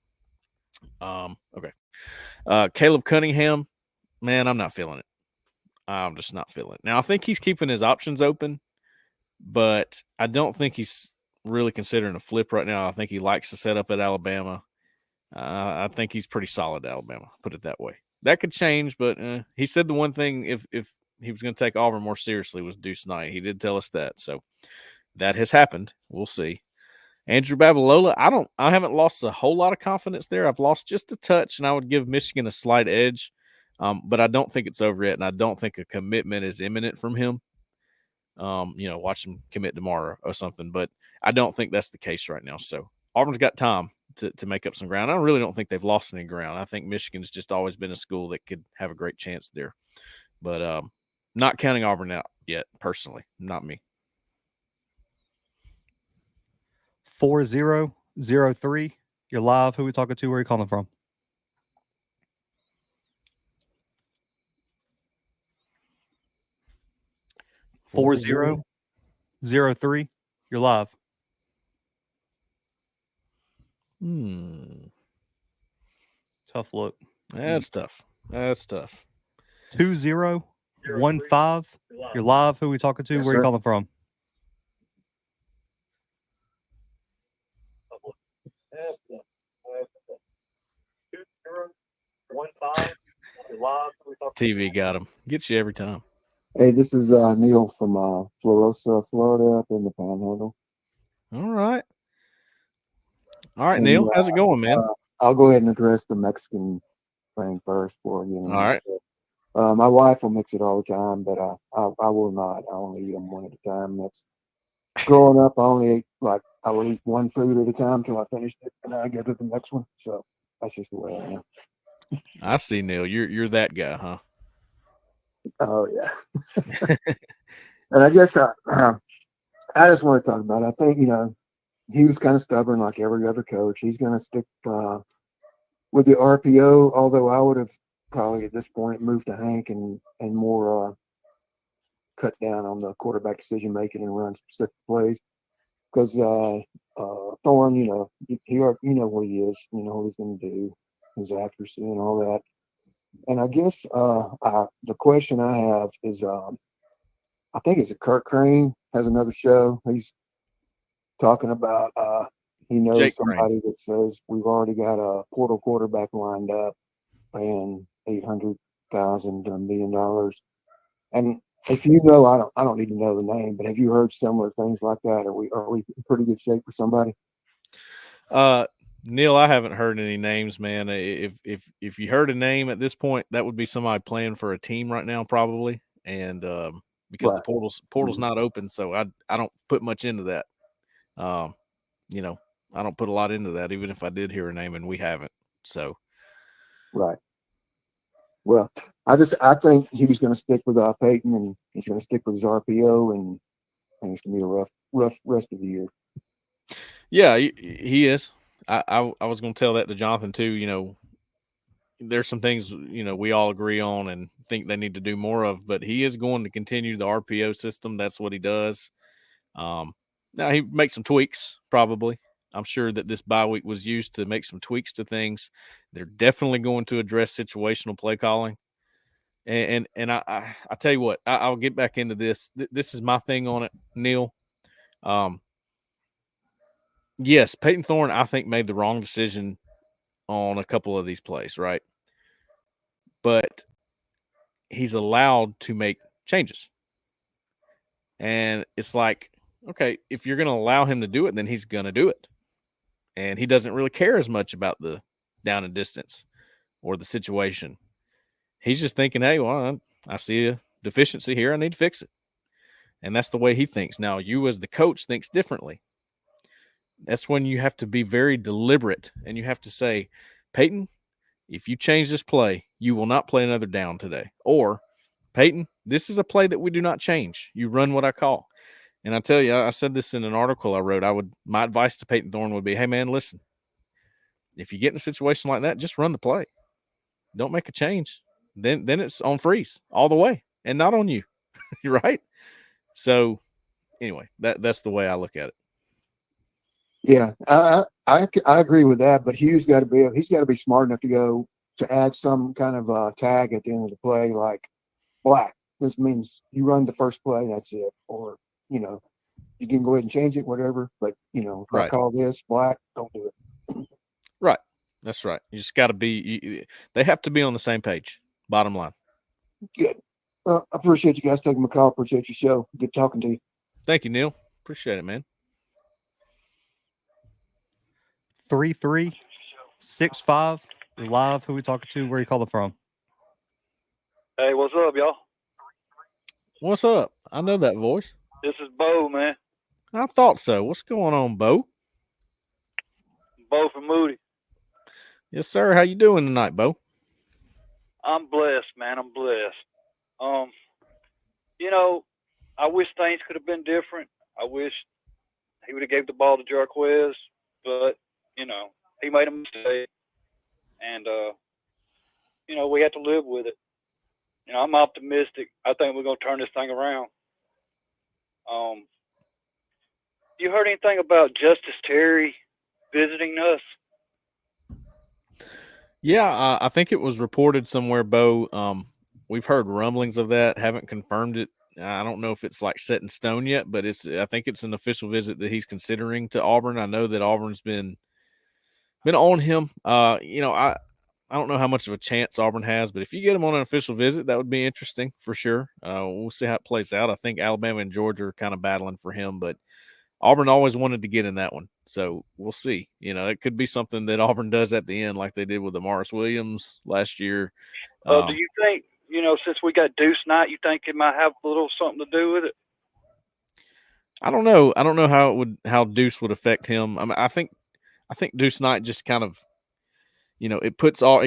okay. Caleb Cunningham, man, I'm not feeling it. I'm just not feeling it. Now, I think he's keeping his options open, but I don't think he's really considering a flip right now. I think he likes to set up at Alabama. I think he's pretty solid at Alabama, put it that way. That could change, but he said the one thing if he was going to take Auburn more seriously was Deuce Knight. He did tell us that. So that has happened. We'll see. Andrew Babalola, I haven't lost a whole lot of confidence there. I've lost just a touch, and I would give Michigan a slight edge. But I don't think it's over yet, and I don't think a commitment is imminent from him. Watch him commit tomorrow or something. But I don't think that's the case right now. So Auburn's got time to make up some ground. I really don't think they've lost any ground. I think Michigan's just always been a school that could have a great chance there. But not counting Auburn out yet, personally. Not me. 4003. You're live. Who are we talking to? Where are you calling from? Four zero 03. You're live. Tough look. That's tough. 2015. You're live. Who are we talking to? Where are you calling from? TV got him. Gets you every time. Hey, this is Neil from Florosa, Florida, up in the Panhandle. All right, Neil. How's it going, man? I'll go ahead and address the Mexican thing first for you. All right. My wife will mix it all the time, but I will not. I only eat them one at a time. That's growing up. I only ate I would eat one food at a time till I finished it, and I go to the next one. So that's just the way I am. I see, Neil. You're that guy, huh? Oh yeah. And I guess I just want to talk about it. I think he was kind of stubborn like every other coach. He's going to stick with the RPO, although I would have probably at this point moved to Hank and more cut down on the quarterback decision making and run specific plays. Because Thorne, you know what he is, you know what he's going to do, his accuracy and all that. And I guess the question I have is, I think it's Kirk Crane has another show. He's talking about he knows Jake somebody that says we've already got a portal quarterback lined up paying $800,000 $1 million. And if you know, I don't need to know the name, but have you heard similar things like that? Are we in pretty good shape for somebody? Neil, I haven't heard any names, man. If you heard a name at this point, that would be somebody playing for a team right now, probably. And because Right. the portal's not open, so I don't put much into that. I don't put a lot into that, even if I did hear a name and we haven't. So Right. Well, I think he's going to stick with Peyton, and he's going to stick with his RPO, and it's going to be a rough rest of the year. Yeah, he is. I was going to tell that to Jonathan too. There's some things we all agree on and think they need to do more of, but he is going to continue the RPO system. That's what he does. Now he makes some tweaks, probably. I'm sure that this bye week was used to make some tweaks to things. They're definitely going to address situational play calling. And I tell you what, I'll get back into this. This is my thing on it, Neil. Yes, Peyton Thorne, I think, made the wrong decision on a couple of these plays, right? But he's allowed to make changes. And it's like, okay, if you're going to allow him to do it, then he's going to do it. And he doesn't really care as much about the down and distance or the situation. He's just thinking, hey, well, I see a deficiency here. I need to fix it. And that's the way he thinks. Now, you as the coach thinks differently. That's when you have to be very deliberate and you have to say, Peyton, if you change this play, you will not play another down today. Or, Peyton, this is a play that we do not change. You run what I call. And I tell you, I said this in an article I wrote. My advice to Peyton Thorne would be, hey, man, listen, if you get in a situation like that, just run the play. Don't make a change. Then it's on freeze all the way and not on you. You're right. So anyway, that's the way I look at it. Yeah, I agree with that, but he's got to be smart enough to add some kind of tag at the end of the play, like black. This means you run the first play, that's it. Or, you can go ahead and change it, whatever. But, if I call this black, don't do it. Right. That's right. You just got to be they have to be on the same page, bottom line. Good. Well, I appreciate you guys taking my call. Appreciate your show. Good talking to you. Thank you, Neil. Appreciate it, man. 3365. You're live. Who we talking to? Where you calling from? Hey, what's up, y'all? What's up? I know that voice. This is Bo, man. I thought so. What's going on, Bo? Bo from Moody. Yes, sir. How you doing tonight, Bo? I'm blessed, man. I'm blessed. You know, I wish things could have been different. I wish he would have gave the ball to Jarquez, but you know, he made a mistake, and you know, we have to live with it. You know, I'm optimistic. I think we're gonna turn this thing around. Um, you heard anything about Justice Terry visiting us? Yeah, I think it was reported somewhere, Bo. We've heard rumblings of that. Haven't confirmed it. I don't know if it's like set in stone yet, but I think it's an official visit that he's considering to Auburn. I know that Auburn's been on him. You know, I don't know how much of a chance Auburn has, but if you get him on an official visit, that would be interesting for sure. We'll see how it plays out. I think Alabama and Georgia are kind of battling for him, but Auburn always wanted to get in that one. So we'll see. You know, it could be something that Auburn does at the end, like they did with Amaris Williams last year. Do you think, you know, since we got Deuce Knight, you think it might have a little something to do with it? I don't know. I don't know how Deuce would affect him. I mean, I think Deuce Knight just kind of, you know, it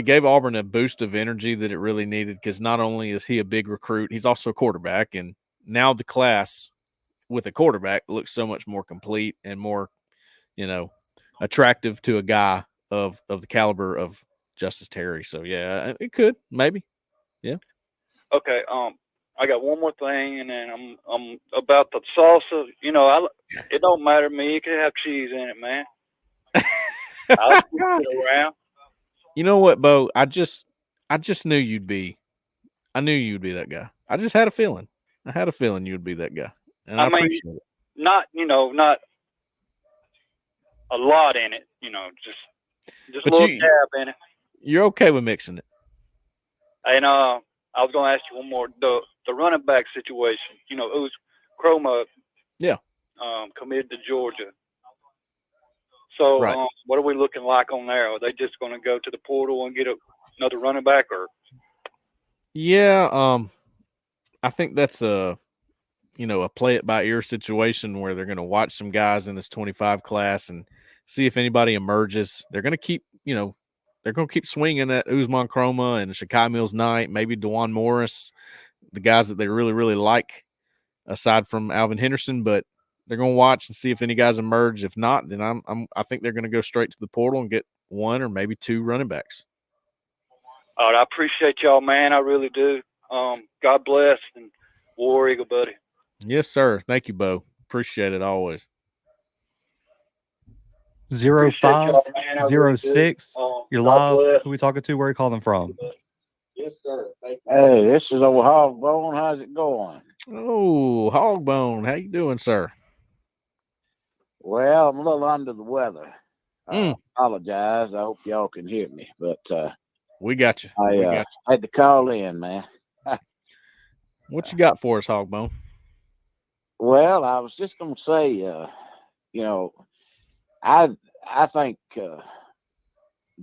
gave Auburn a boost of energy that it really needed, because not only is he a big recruit, he's also a quarterback, and now the class with a quarterback looks so much more complete and more, you know, attractive to a guy of the caliber of Justice Terry. So yeah, it could, maybe. Yeah. Okay. I got one more thing, and then I'm about the salsa. You know, it don't matter to me. It can have cheese in it, man. I'll switch it around. You know what, Bo? I just knew you'd be. I knew you'd be that guy. I just had a feeling. I had a feeling you would be that guy, and I mean, appreciate it. Not a lot in it. You know, just a little dab in it. You're okay with mixing it. And I was going to ask you one more. The running back situation. You know, it was Chroma. Yeah. Committed to Georgia. So right. What are we looking like on there? Are they just going to go to the portal and get another running back, or? Yeah. I think that's a play it by ear situation where they're going to watch some guys in this 25 class and see if anybody emerges. They're going to keep, they're going to keep swinging at Usman Chroma and Shakai Mills-Knight, maybe DeJuan Morris, the guys that they really, really like, aside from Alvin Henderson. But they're going to watch and see if any guys emerge. If not, then I think they're going to go straight to the portal and get one or maybe two running backs. All right, I appreciate y'all, man. I really do. God bless, and War Eagle, buddy. Yes, sir. Thank you, Bo. Appreciate it always. 0506. You're live. Who are we talking to? Where are you calling from? Yes, sir. Hey, this is old Hogbone. How's it going? Oh, Hogbone. How you doing, sir? Well, I'm a little under the weather. I apologize. I hope y'all can hear me, but we got you. I had to call in, man. What you got for us, Hogbone? Well, I was just gonna say, I think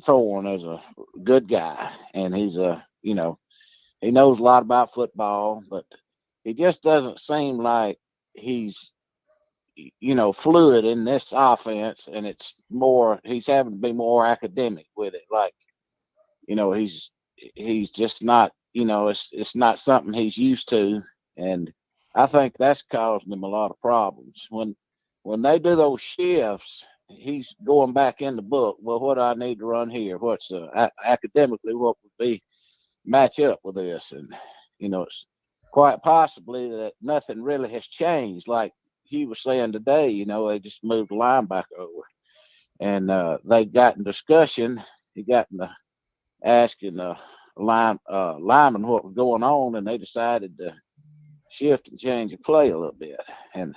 Thorne is a good guy, and he's he knows a lot about football, but he just doesn't seem like he's fluid in this offense, and it's more he's having to be more academic with it. Like, he's just not, it's not something he's used to, and I think that's causing him a lot of problems. When they do those shifts, he's going back in the book. Well, what do I need to run here? What's academically what would be match up with this? And it's quite possibly that nothing really has changed. Like he was saying today, they just moved the linebacker over, and they got in discussion. He got in asking the lineman what was going on, and they decided to shift and change the play a little bit. And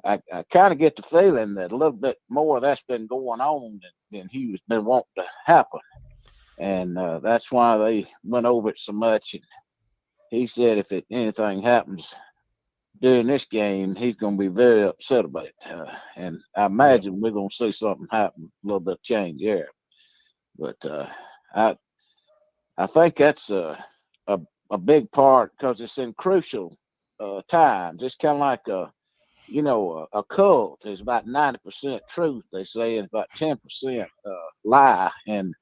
I kind of get the feeling that a little bit more of that's been going on than he was been wanting to happen. And that's why they went over it so much. And he said if anything happens during this game, he's going to be very upset about it. And I imagine we're going to see something happen, a little bit of change there. But I think that's a big part because it's in crucial times. It's kind of like a cult is about 90% truth, they say, and about 10% lie. And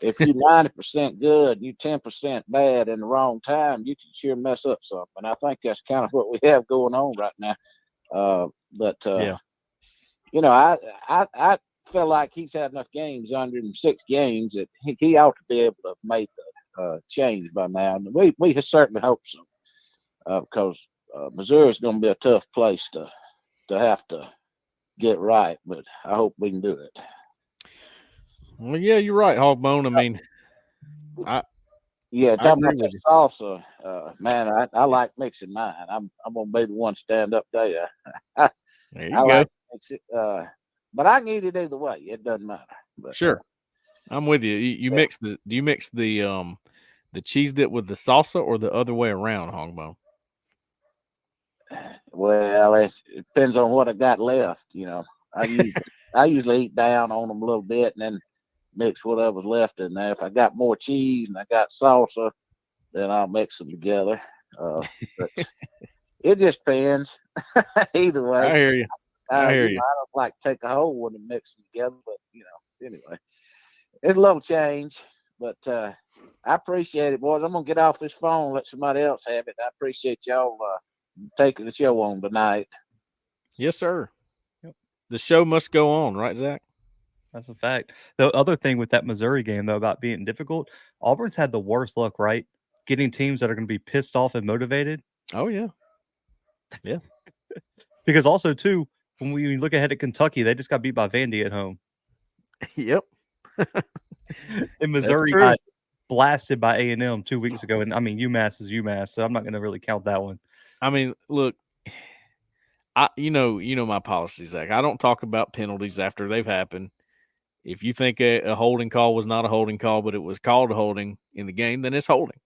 if you're 90% good and you're 10% bad in the wrong time, you can sure mess up something. And I think that's kind of what we have going on right now. Yeah. I feel like he's had enough games under him, 6 games, that he ought to be able to have made the change by now. And we certainly hope so, because Missouri is going to be a tough place to have to get right, but I hope we can do it. Well, yeah, you're right, Hogbone. I mean, talking about that salsa, man, I like mixing mine. I'm gonna be the one stand up there. There you go. Like mix it, but I can eat it either way. It doesn't matter. But, sure, I'm with you. You mix do you mix the cheese dip with the salsa or the other way around, Hogbone? Well, it depends on what I got left. I usually eat down on them a little bit and then mix whatever's left in there. If I got more cheese and I got salsa, then I'll mix them together. But it just depends. Either way, I hear you. I hear you. I don't like to take a whole one and mix them together, but anyway, it's a little change. But I appreciate it, boys. I'm gonna get off this phone and let somebody else have it. I appreciate y'all taking the show on tonight. Yes, sir. Yep. The show must go on, right, Zach? That's a fact. The other thing with that Missouri game, though, about being difficult, Auburn's had the worst luck, right? Getting teams that are going to be pissed off and motivated. Oh, yeah. Yeah. Because also, too, when we look ahead at Kentucky, they just got beat by Vandy at home. Yep. And Missouri got blasted by A&M 2 weeks ago. And, I mean, UMass is UMass, so I'm not going to really count that one. I mean, look, you know my policy, Zach. I don't talk about penalties after they've happened. If you think a holding call was not a holding call, but it was called a holding in the game, then it's holding.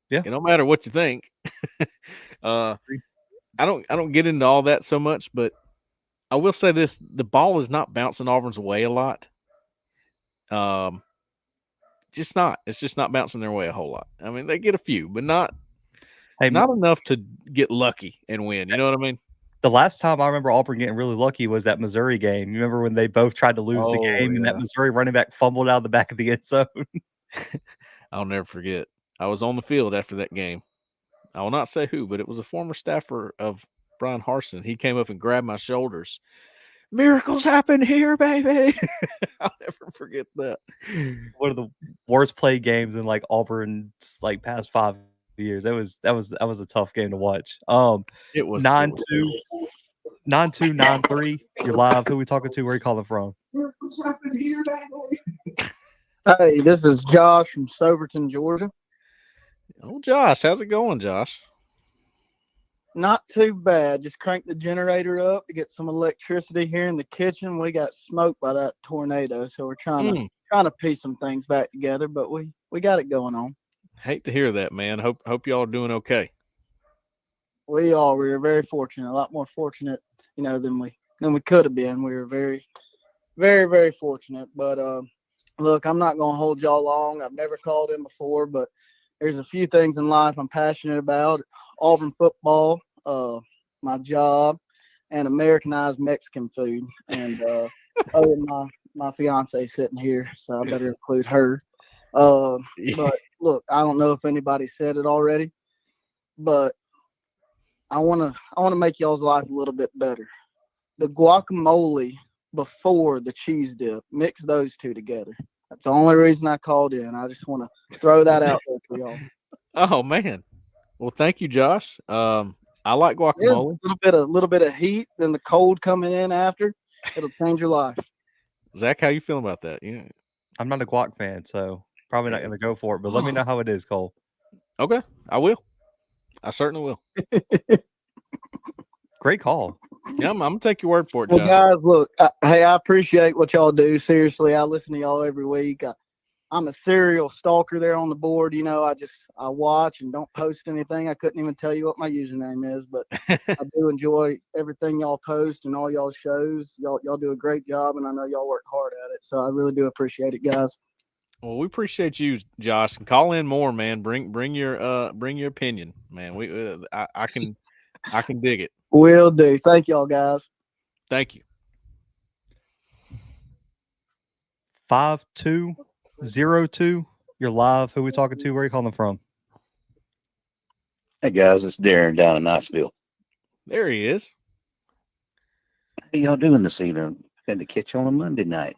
Yeah. It don't matter what you think. I don't get into all that so much, but I will say this: the ball is not bouncing Auburn's way a lot. Just not. It's just not bouncing their way a whole lot. I mean, they get a few, but not enough to get lucky and win. You know what I mean? The last time I remember Auburn getting really lucky was that Missouri game. You remember when they both tried to lose the game and that Missouri running back fumbled out of the back of the end zone? I'll never forget. I was on the field after that game. I will not say who, but it was a former staffer of Brian Harsin. He came up and grabbed my shoulders. Miracles happen here, baby. I'll never forget that. One of the worst played games in Auburn's past 5 years. That was a tough game to watch. It was 9-2, 9-2-9-3. You're live. Who are we talking to? Where are you calling from? What's happening here, baby? Hey, this is Josh from Soberton, Georgia. Oh, Josh, how's it going, Josh? Not too bad. Just cranked the generator up to get some electricity here in the kitchen. We got smoked by that tornado, so we're trying to piece some things back together, but we got it going on. Hate to hear that, man. Hope y'all are doing okay. We are. We were very fortunate. A lot more fortunate, than we could have been. We were very, very, very fortunate. But look, I'm not gonna hold y'all long. I've never called in before, but there's a few things in life I'm passionate about. Auburn football, my job, and Americanized Mexican food. And my fiance sitting here, so I better include her. But look, I don't know if anybody said it already, but I wanna make y'all's life a little bit better. The guacamole before the cheese dip, mix those two together. That's the only reason I called in. I just want to throw that out there for y'all. Oh man, well thank you, Josh. I like guacamole. Yeah, a little bit of heat, then the cold coming in after. It'll change your life. Zach, how you feeling about that? Yeah, I'm not a guac fan, so probably not going to go for it. But let me know how it is, Cole. Okay, I will. I certainly will. Great call. Yeah, I'm gonna take your word for it, Well, Josh. guys, look, hey, I appreciate what y'all do. Seriously, I listen to y'all every week. I'm a serial stalker there on the board. I watch and don't post anything. I couldn't even tell you what my username is, but I do enjoy everything y'all post and all y'all shows. Y'all do a great job, and I know y'all work hard at it. So I really do appreciate it, guys. Well, we appreciate you, Josh. And call in more, man. Bring your opinion, man. I can I can dig it. Will do. Thank y'all, guys. Thank you. 5202. You're live. Who we talking to? Where are you calling from? Hey guys, it's Darren down in Niceville. There he is. How y'all doing this evening? Had to catch you on a Monday night.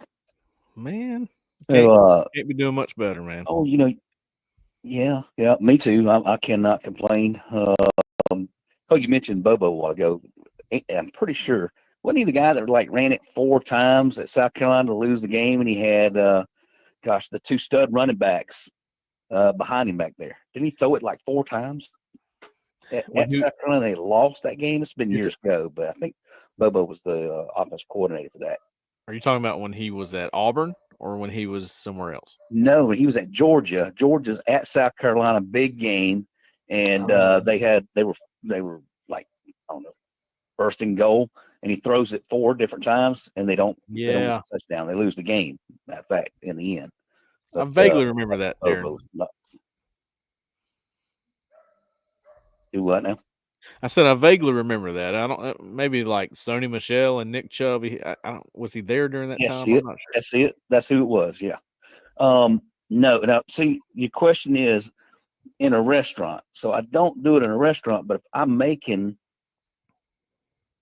Man, So, can't be doing much better, man. Oh, yeah, me too. I cannot complain. You mentioned Bobo a while ago. I'm pretty sure wasn't he the guy that like ran it 4 times at South Carolina to lose the game, and he had the 2 stud running backs behind him back there. Didn't he throw it like 4 times? At South Carolina, they lost that game. It's been years ago, but I think Bobo was the offense coordinator for that. Are you talking about when he was at Auburn or when he was somewhere else? No, he was at Georgia. Georgia's at South Carolina, big game, and they were like, I don't know, first and goal, and he throws it 4 different times, and they don't get a touchdown. They lose the game. Matter of fact, in the end. I vaguely remember that, Darren. Do what now? I said I vaguely remember that. I don't. Maybe like Sony Michel and Nick Chubb. I don't. Was he there during that time? I'm not sure. That's it. That's who it was. Yeah. No. Now, see, your question is in a restaurant. So I don't do it in a restaurant, but if I'm making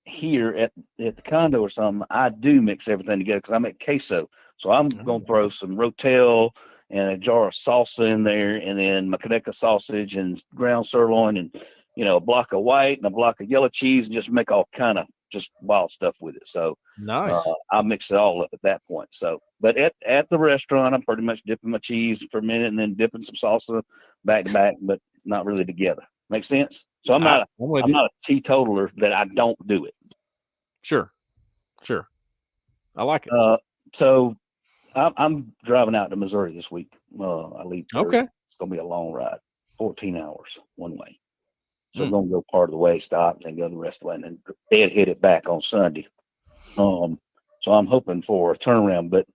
here at the condo or something, I do mix everything together because I make queso. So I'm gonna throw some Rotel and a jar of salsa in there, and then Macaneca sausage and ground sirloin, and a block of white and a block of yellow cheese, and just make all kind of just wild stuff with it. So nice. I'll mix it all up at that point. So, but at the restaurant, I'm pretty much dipping my cheese for a minute and then dipping some salsa back to back, but not really together. Make sense? So I'm not a teetotaler that I don't do it. Sure. I like it. So I'm driving out to Missouri this week. I leave Thursday. Okay. It's gonna be a long ride, 14 hours one way. So I'm gonna go part of the way, stop, and then go the rest of the way, and then dead hit it back on Sunday. So I'm hoping for a turnaround, but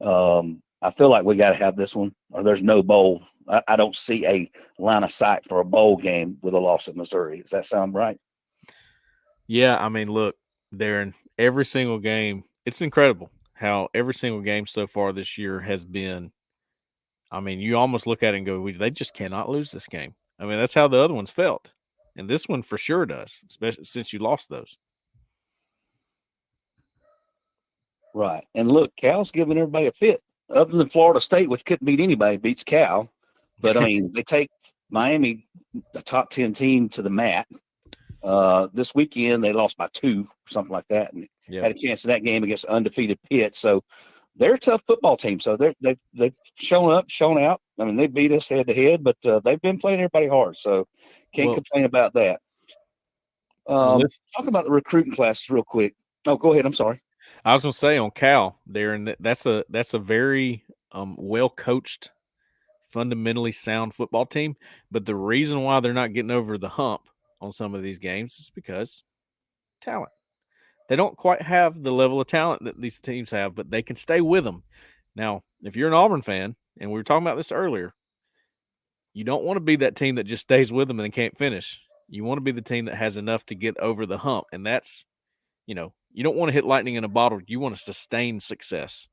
I feel like we got to have this one, or there's no bowl. I don't see a line of sight for a bowl game with a loss at Missouri. Does that sound right? Yeah, I mean, look, Darren, every single game, it's incredible how every single game so far this year has been. I mean, you almost look at it and go, they just cannot lose this game. I mean, that's how the other ones felt. And this one for sure does, especially since you lost those. Right. And look, Cal's giving everybody a fit. Other than Florida State, which couldn't beat anybody, beats Cal. But, I mean, they take Miami, a top 10 team, to the mat. This weekend, they lost by 2, something like that, and had a chance in that game against undefeated Pitt. So they're a tough football team. So they've shown up, shown out. I mean, they beat us head to head, but they've been playing everybody hard. So can't complain about that. Let's talk about the recruiting classes real quick. Oh, go ahead. I'm sorry. I was going to say on Cal, Darren, that's a very well coached, fundamentally sound football team. But the reason why they're not getting over the hump on some of these games is because talent. They don't quite have the level of talent that these teams have, but they can stay with them. Now, if you're an Auburn fan, and we were talking about this earlier, you don't want to be that team that just stays with them and can't finish. You want to be the team that has enough to get over the hump. And that's, you don't want to hit lightning in a bottle. You want to sustain success.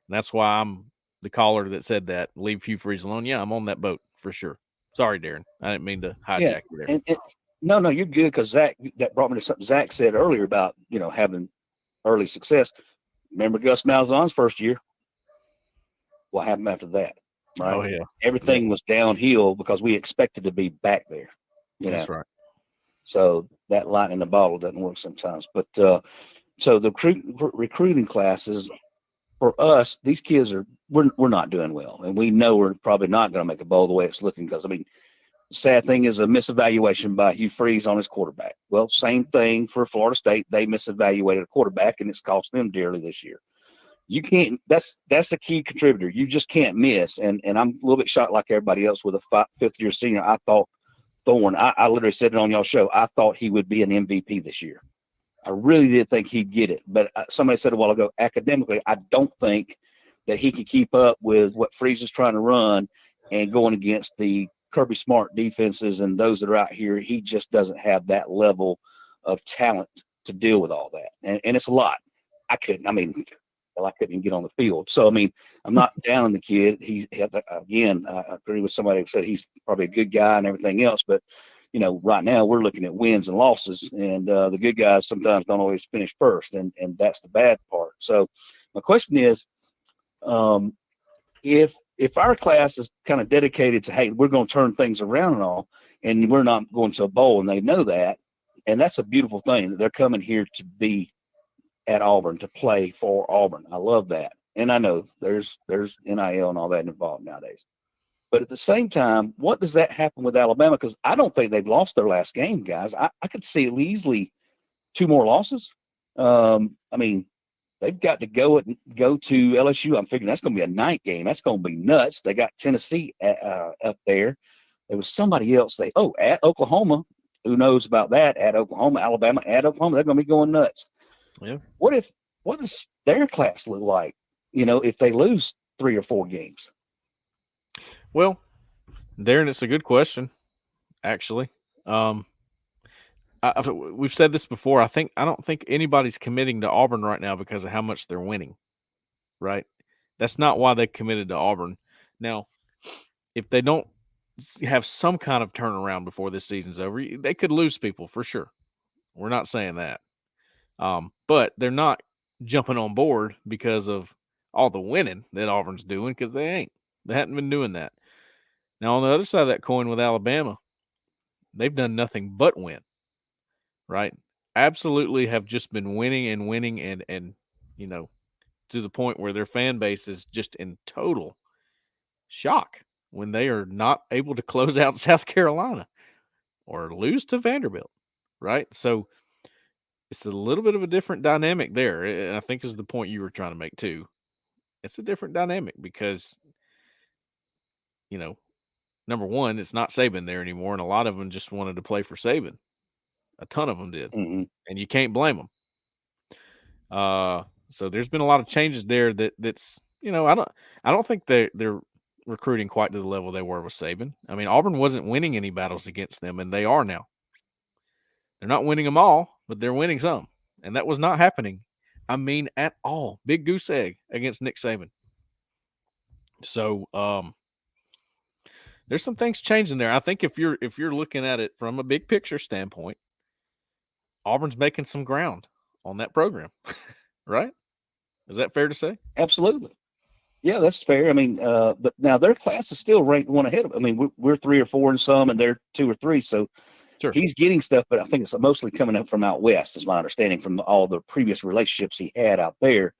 And that's why I'm the caller that said that. Leave Hugh Freeze alone. Yeah, I'm on that boat for sure. Sorry, Darren. I didn't mean to hijack you there. No, you're good, because Zach, that brought me to something Zach said earlier about, having early success. Remember Gus Malzahn's first year? What happened after that? Right? Oh, yeah. Everything was downhill because we expected to be back there. That's right. So that lightning in the bottle doesn't work sometimes. But so the recruiting classes for us, these kids we're not doing well, and we know we're probably not going to make a bowl the way it's looking, because the sad thing is a misevaluation by Hugh Freeze on his quarterback. Well, same thing for Florida State. They misevaluated a quarterback, and it's cost them dearly this year. You can't. That's the key contributor. You just can't miss. And I'm a little bit shocked, like everybody else, with a fifth-year senior. I thought Thorne. I literally said it on y'all show. I thought he would be an MVP this year. I really did think he'd get it. But somebody said a while ago, academically, I don't think that he could keep up with what Freeze is trying to run and going against the Kirby Smart defenses and those that are out here, he just doesn't have that level of talent to deal with all that. And it's a lot. I couldn't even get on the field. So, I mean, I'm not down on the kid. Again, I agree with somebody who said he's probably a good guy and everything else. But, right now we're looking at wins and losses. And the good guys sometimes don't always finish first. And that's the bad part. So my question is, if our class is kind of dedicated to, hey, we're going to turn things around and all, and we're not going to a bowl, and they know that, and that's a beautiful thing that they're coming here to be at Auburn, to play for Auburn. I love that. And I know there's NIL and all that involved nowadays. But at the same time, what does that happen with Alabama? Because I don't think they've lost their last game, guys. I could see easily 2 more losses. I mean, they've got to go to LSU. I'm figuring that's going to be a night game. That's going to be nuts. They got Tennessee up there. There was somebody else. At Oklahoma. Who knows about that? At Oklahoma, Alabama, at Oklahoma, they're going to be going nuts. Yeah. What does their class look like? If they lose 3 or 4 games. Well, Darren, it's a good question, actually. We've said this before. I don't think anybody's committing to Auburn right now because of how much they're winning, right? That's not why they committed to Auburn. Now, if they don't have some kind of turnaround before this season's over, they could lose people for sure. We're not saying that. But they're not jumping on board because of all the winning that Auburn's doing, because they ain't. They hadn't been doing that. Now, on the other side of that coin with Alabama, they've done nothing but win, right? Absolutely have just been winning and winning and to the point where their fan base is just in total shock when they are not able to close out South Carolina or lose to Vanderbilt, right? So it's a little bit of a different dynamic there. And I think is the point you were trying to make too. It's a different dynamic because, number one, it's not Saban there anymore. And a lot of them just wanted to play for Saban. A ton of them did. Mm-hmm. And you can't blame them. So there's been a lot of changes there that's, I don't think they're recruiting quite to the level they were with Saban. I mean, Auburn wasn't winning any battles against them, and they are now. They're not winning them all, but they're winning some. And that was not happening, at all. Big goose egg against Nick Saban. So there's some things changing there. I think if you're looking at it from a big picture standpoint, Auburn's making some ground on that program, right? Is that fair to say? Absolutely. Yeah, that's fair. I mean, but now their class is still ranked one ahead of. I mean, we're 3 or 4 in some, and they're 2 or 3. So sure, he's getting stuff, but I think it's mostly coming up from out west, is my understanding from all the previous relationships he had out there,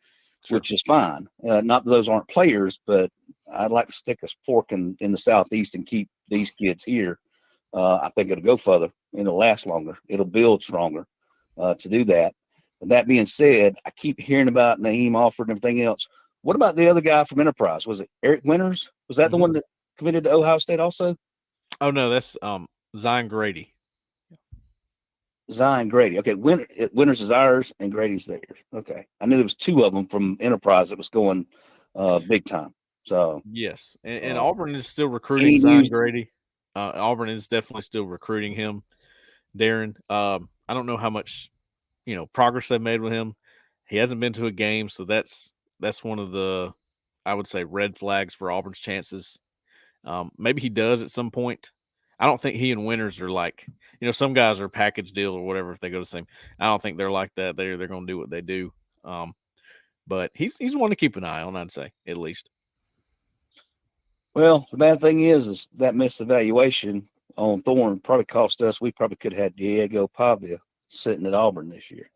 sure, which is fine. Not that those aren't players, but I'd like to stick a fork in the southeast and keep these kids here. I think it'll go further. It'll last longer. It'll build stronger to do that. But that being said, I keep hearing about Naeem Alford and everything else. What about the other guy from Enterprise? Was it Eric Winters? Was that the one that committed to Ohio State also? Oh, no, that's Zion Grady. Zion Grady. Okay, Winters is ours and Grady's theirs. Okay. I knew there was 2 of them from Enterprise that was going big time. So yes, and Auburn is still recruiting Zion Grady. Auburn is definitely still recruiting him, Darren. I don't know how much progress they've made with him. He hasn't been to a game, so that's one of the, I would say, red flags for Auburn's chances. Maybe he does at some point. I don't think he and Winters are like, some guys are a package deal or whatever if they go to the same. I don't think they're like that. They're going to do what they do. But he's one to keep an eye on, I'd say, at least. Well, the bad thing is that missed evaluation on Thorne probably cost us. We probably could have had Diego Pavia sitting at Auburn this year.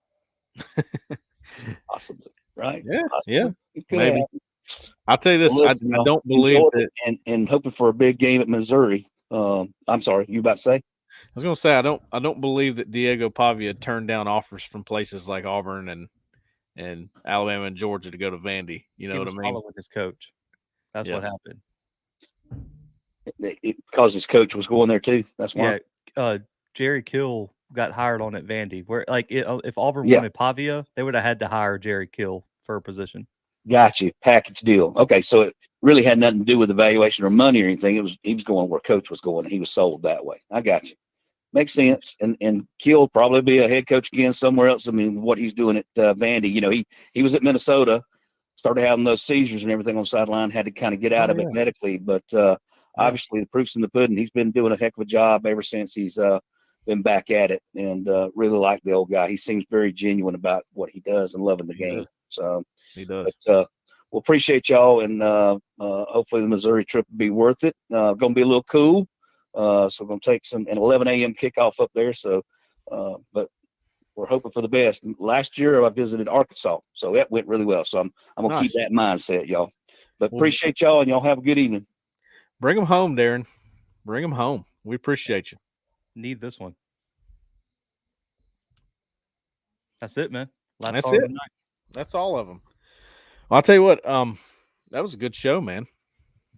Possibly, right? Yeah, possibly. Yeah. Maybe. I'll tell you this: well, listen, I don't believe that. And hoping for a big game at Missouri. I'm sorry, you about to say? I was going to say I don't believe that Diego Pavia turned down offers from places like Auburn and Alabama and Georgia to go to Vandy. You know what I mean? Following his coach. That's what happened. Because his coach was going there too. That's why. Yeah, Jerry Kill got hired on at Vandy. Where if Auburn wanted Pavia, they would have had to hire Jerry Kill for a position. Got you. Package deal. Okay, so really had nothing to do with evaluation or money or anything. He was going where coach was going. And he was sold that way. I got you. Makes sense. And Kill will probably be a head coach again somewhere else. I mean, what he's doing at Vandy, you know, he was at Minnesota, started having those seizures and everything on the sideline, had to kind of get out of it medically. But obviously the proof's in the pudding. He's been doing a heck of a job ever since he's been back at it, and really like the old guy. He seems very genuine about what he does and loving the game. So he does. But we'll appreciate y'all, and hopefully the Missouri trip will be worth it. Going to be a little cool. So we're going to take an 11 a.m. kickoff up there. So, but we're hoping for the best. Last year I visited Arkansas, so that went really well. So I'm going to keep that mindset, y'all. But appreciate y'all, and y'all have a good evening. Bring them home, Darren. Bring them home. We appreciate you. Need this one. That's it, man. That's it. That's all of them. Well, I'll tell you what. That was a good show, man.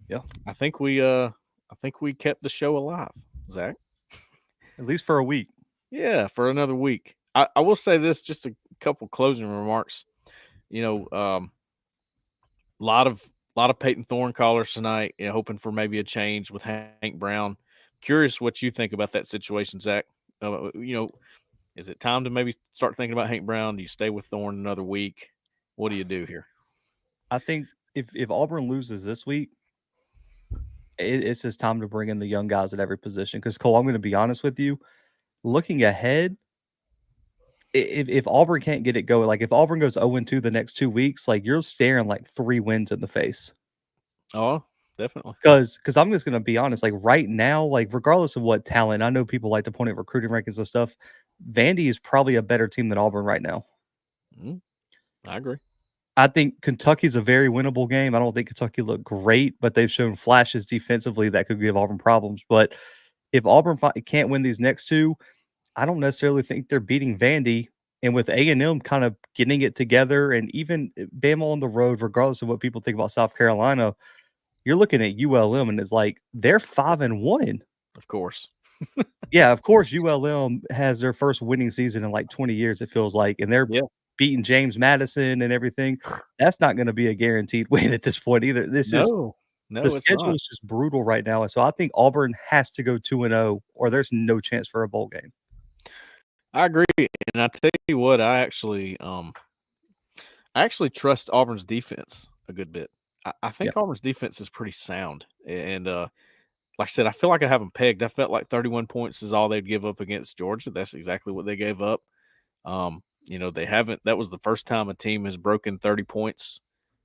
Yeah, I think we kept the show alive, Zach. At least for a week. Yeah, for another week. I will say this, just a couple closing remarks. You know, a lot of Peyton Thorne callers tonight, you know, hoping for maybe a change with Hank Brown. Curious what you think about that situation, Zach. You know, is it time to maybe start thinking about Hank Brown? Do you stay with Thorne another week? What do you do here? I think if Auburn loses this week, it's just time to bring in the young guys at every position. Because, Cole, I'm going to be honest with you. Looking ahead, if Auburn can't get it going, like if Auburn goes 0-2 the next 2 weeks, like you're staring like 3 wins in the face. Oh, definitely. Because I'm just going to be honest, like right now, like regardless of what talent, I know people like to point at recruiting rankings and stuff. Vandy is probably a better team than Auburn right now. I agree. I think Kentucky's a very winnable game. I don't think Kentucky looked great, but they've shown flashes defensively that could give Auburn problems. But if Auburn can't win these next two, I don't necessarily think they're beating Vandy. And with A&M kind of getting it together, and even Bama on the road, regardless of what people think about South Carolina, you're looking at ULM, and it's like they're 5-1. Of course. Yeah, of course, ULM has their first winning season in like 20 years, it feels like, and they're beating James Madison and everything. That's not going to be a guaranteed win at this point either. The schedule is just brutal right now. And so I think Auburn has to go 2-0, or there's no chance for a bowl game. I agree. And I tell you what, I actually trust Auburn's defense a good bit. I think Auburn's defense is pretty sound. And like I said, I feel like I have them pegged. I felt like 31 points is all they'd give up against Georgia. That's exactly what they gave up. You know, they haven't. That was the first time a team has broken 30 points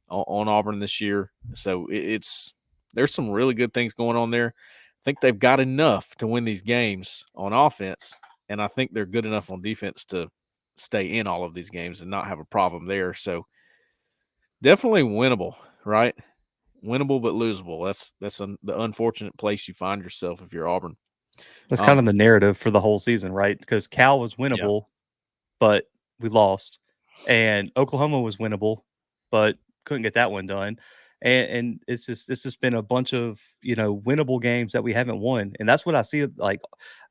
on Auburn this year. So there's some really good things going on there. I think they've got enough to win these games on offense, and I think they're good enough on defense to stay in all of these games and not have a problem there. So definitely winnable, right? Winnable but losable. That's the unfortunate place you find yourself if you're Auburn. That's kind of the narrative for the whole season, right? Because Cal was winnable, but we lost, and Oklahoma was winnable, but couldn't get that one done. And it's just been a bunch of, you know, winnable games that we haven't won. And that's what I see. Like,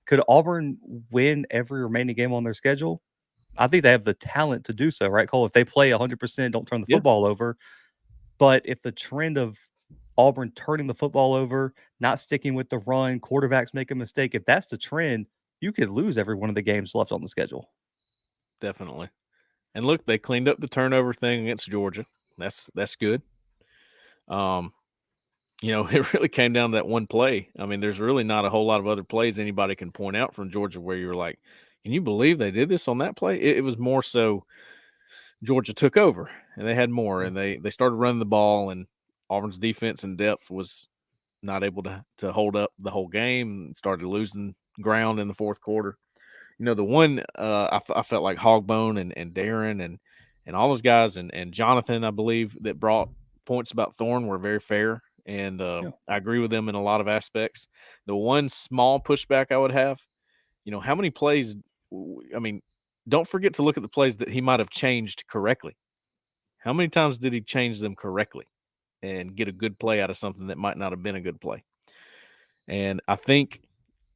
could Auburn win every remaining game on their schedule? I think they have the talent to do so, right, Cole? If they play 100%, don't turn the football over. But if the trend of Auburn turning the football over, not sticking with the run, quarterbacks make a mistake, if that's the trend, you could lose every one of the games left on the schedule. Definitely. And look, they cleaned up the turnover thing against Georgia. That's good. You know, it really came down to that one play. I mean, there's really not a whole lot of other plays anybody can point out from Georgia where you're like, can you believe they did this on that play? It was more so Georgia took over and they had more, and they started running the ball, and Auburn's defense and depth was not able to hold up the whole game and started losing ground in the fourth quarter. You know, the one I felt like Hogbone and Darren and all those guys and Jonathan, I believe, that brought points about Thorne were very fair. And I agree with them in a lot of aspects. The one small pushback I would have, you know, how many plays, I mean, don't forget to look at the plays that he might have changed correctly. How many times did he change them correctly and get a good play out of something that might not have been a good play? And I think,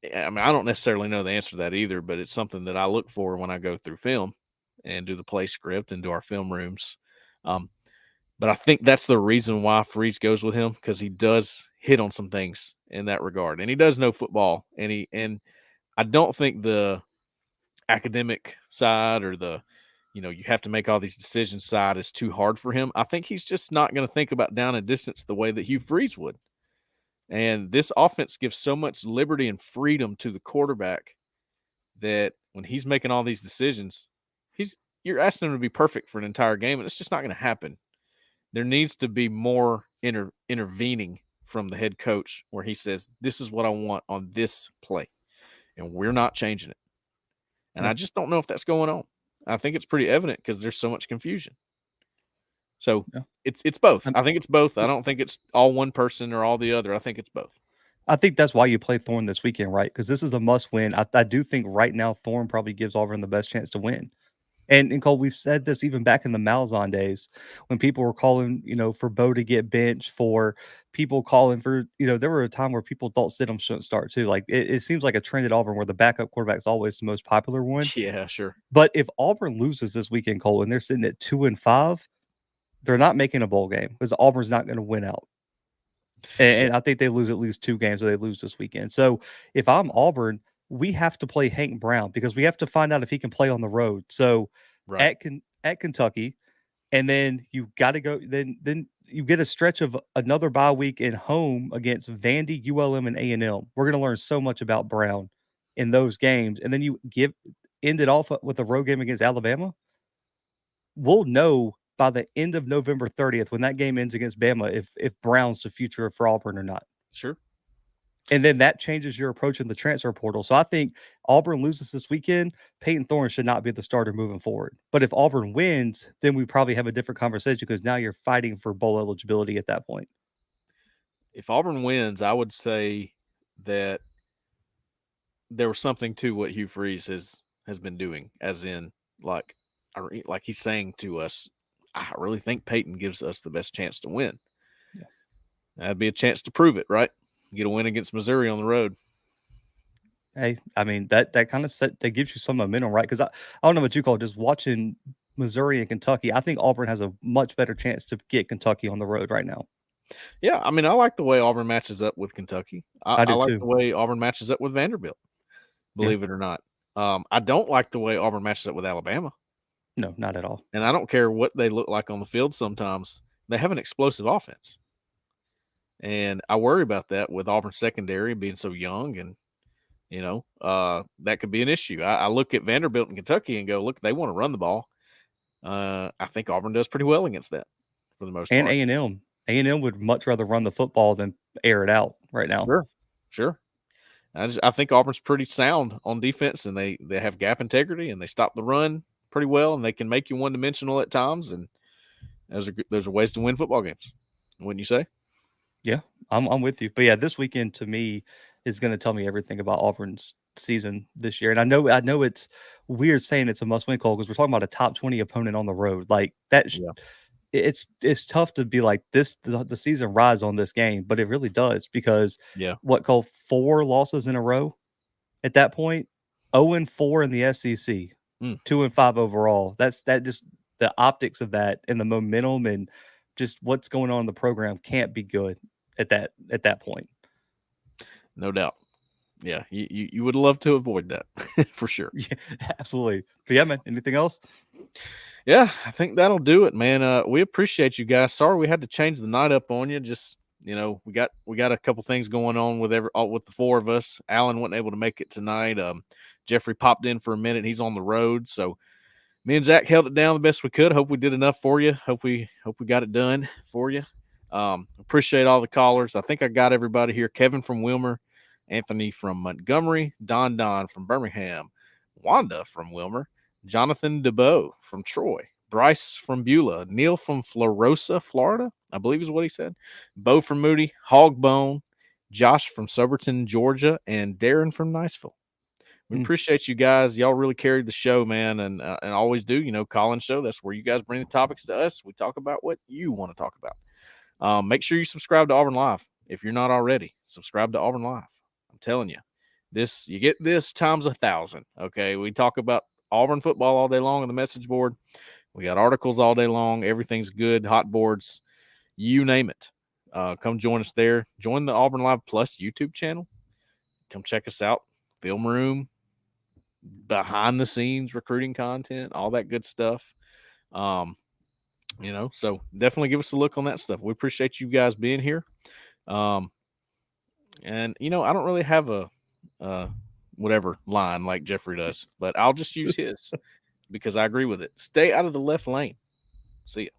I mean, I don't necessarily know the answer to that either, but it's something that I look for when I go through film and do the play script and do our film rooms. But I think that's the reason why Freeze goes with him, because he does hit on some things in that regard, and he does know football. And I don't think the academic side or the you have to make all these decisions side is too hard for him. I think he's just not going to think about down and distance the way that Hugh Freeze would. And this offense gives so much liberty and freedom to the quarterback that when he's making all these decisions, you're asking him to be perfect for an entire game, and it's just not going to happen. There needs to be more intervening from the head coach where he says, this is what I want on this play, and we're not changing it. And I just don't know if that's going on. I think it's pretty evident because there's so much confusion. So it's both. I think it's both. I don't think it's all one person or all the other. I think it's both. I think that's why you play Thorne this weekend, right? Because this is a must win. I do think right now Thorne probably gives Auburn the best chance to win. And Cole, we've said this even back in the Malzahn days when people were calling, for Bo to get benched, for people calling for, there were a time where people thought Stidham shouldn't start too. Like it seems like a trend at Auburn where the backup quarterback is always the most popular one. Yeah, sure. But if Auburn loses this weekend, Cole, and they're sitting at 2-5, they're not making a bowl game because Auburn's not going to win out. And I think they lose at least 2 games, or they lose this weekend. So if I'm Auburn, we have to play Hank Brown because we have to find out if he can play on the road. So at Kentucky, and then you got to go. Then you get a stretch of another bye week in home against Vandy, ULM, and A&M. We're going to learn so much about Brown in those games, and then you end it off with a road game against Alabama. We'll know by the end of November 30th when that game ends against Bama if Brown's the future for Auburn or not. Sure. And then that changes your approach in the transfer portal. So I think Auburn loses this weekend, Peyton Thorne should not be the starter moving forward. But if Auburn wins, then we probably have a different conversation because now you're fighting for bowl eligibility at that point. If Auburn wins, I would say that there was something to what Hugh Freeze has been doing, as in like he's saying to us, I really think Peyton gives us the best chance to win. Yeah. That'd be a chance to prove it, right? Get a win against Missouri on the road. Hey, I mean, that kind of that gives you some momentum, right? Because I don't know what you call it, just watching Missouri and Kentucky. I think Auburn has a much better chance to get Kentucky on the road right now. Yeah, I mean, I like the way Auburn matches up with Kentucky. I do like too. the way Auburn matches up with Vanderbilt, believe it or not. I don't like the way Auburn matches up with Alabama. No, not at all. And I don't care what they look like on the field sometimes. They have an explosive offense. And I worry about that with Auburn's secondary being so young, and that could be an issue. I look at Vanderbilt and Kentucky and go, look, they want to run the ball. I think Auburn does pretty well against that for the most part. And A&M would much rather run the football than air it out right now. Sure. I think Auburn's pretty sound on defense, and they have gap integrity, and they stop the run pretty well, and they can make you one-dimensional at times, and those are ways to win football games. Wouldn't you say? Yeah, I'm with you. But yeah, this weekend to me is going to tell me everything about Auburn's season this year. And I know it's weird saying it's a must-win call because we're talking about a top 20 opponent on the road. Like that, it's tough to be like this. The season rides on this game, but it really does because what called 4 losses in a row at that point, 0-4 in the SEC, 2-5 overall. That just the optics of that and the momentum and just what's going on in the program can't be good at that point. No doubt. Yeah, you would love to avoid that for sure. Yeah, absolutely. But yeah, man, anything else? Yeah, I think that'll do it, man. We appreciate you guys. Sorry we had to change the night up on you. Just we got a couple things going on with the 4 of us. Alan wasn't able to make it tonight. Jeffrey popped in for a minute. He's on the road, so me and Zach held it down the best we could. Hope we did enough for you. Hope we got it done for you. Appreciate all the callers. I think I got everybody here. Kevin from Wilmer, Anthony from Montgomery, Don from Birmingham, Wanda from Wilmer, Jonathan DeBow from Troy, Bryce from Beulah, Neil from Florosa, Florida, I believe is what he said, Bo from Moody, Hogbone, Josh from Soberton, Georgia, and Darren from Niceville. We appreciate you guys. Y'all really carried the show, man, and always do. Call-in show. That's where you guys bring the topics to us. We talk about what you want to talk about. Make sure you subscribe to Auburn Live if you're not already. Subscribe to Auburn Live. I'm telling you, you get this times 1,000. Okay, we talk about Auburn football all day long on the message board. We got articles all day long. Everything's good. Hot boards, you name it. Come join us there. Join the Auburn Live Plus YouTube channel. Come check us out. Film room, behind the scenes recruiting content, all that good stuff. So definitely give us a look on that stuff. We appreciate you guys being here. And I don't really have a whatever line like Jeffrey does, but I'll just use his because I agree with it. Stay out of the left lane. See ya.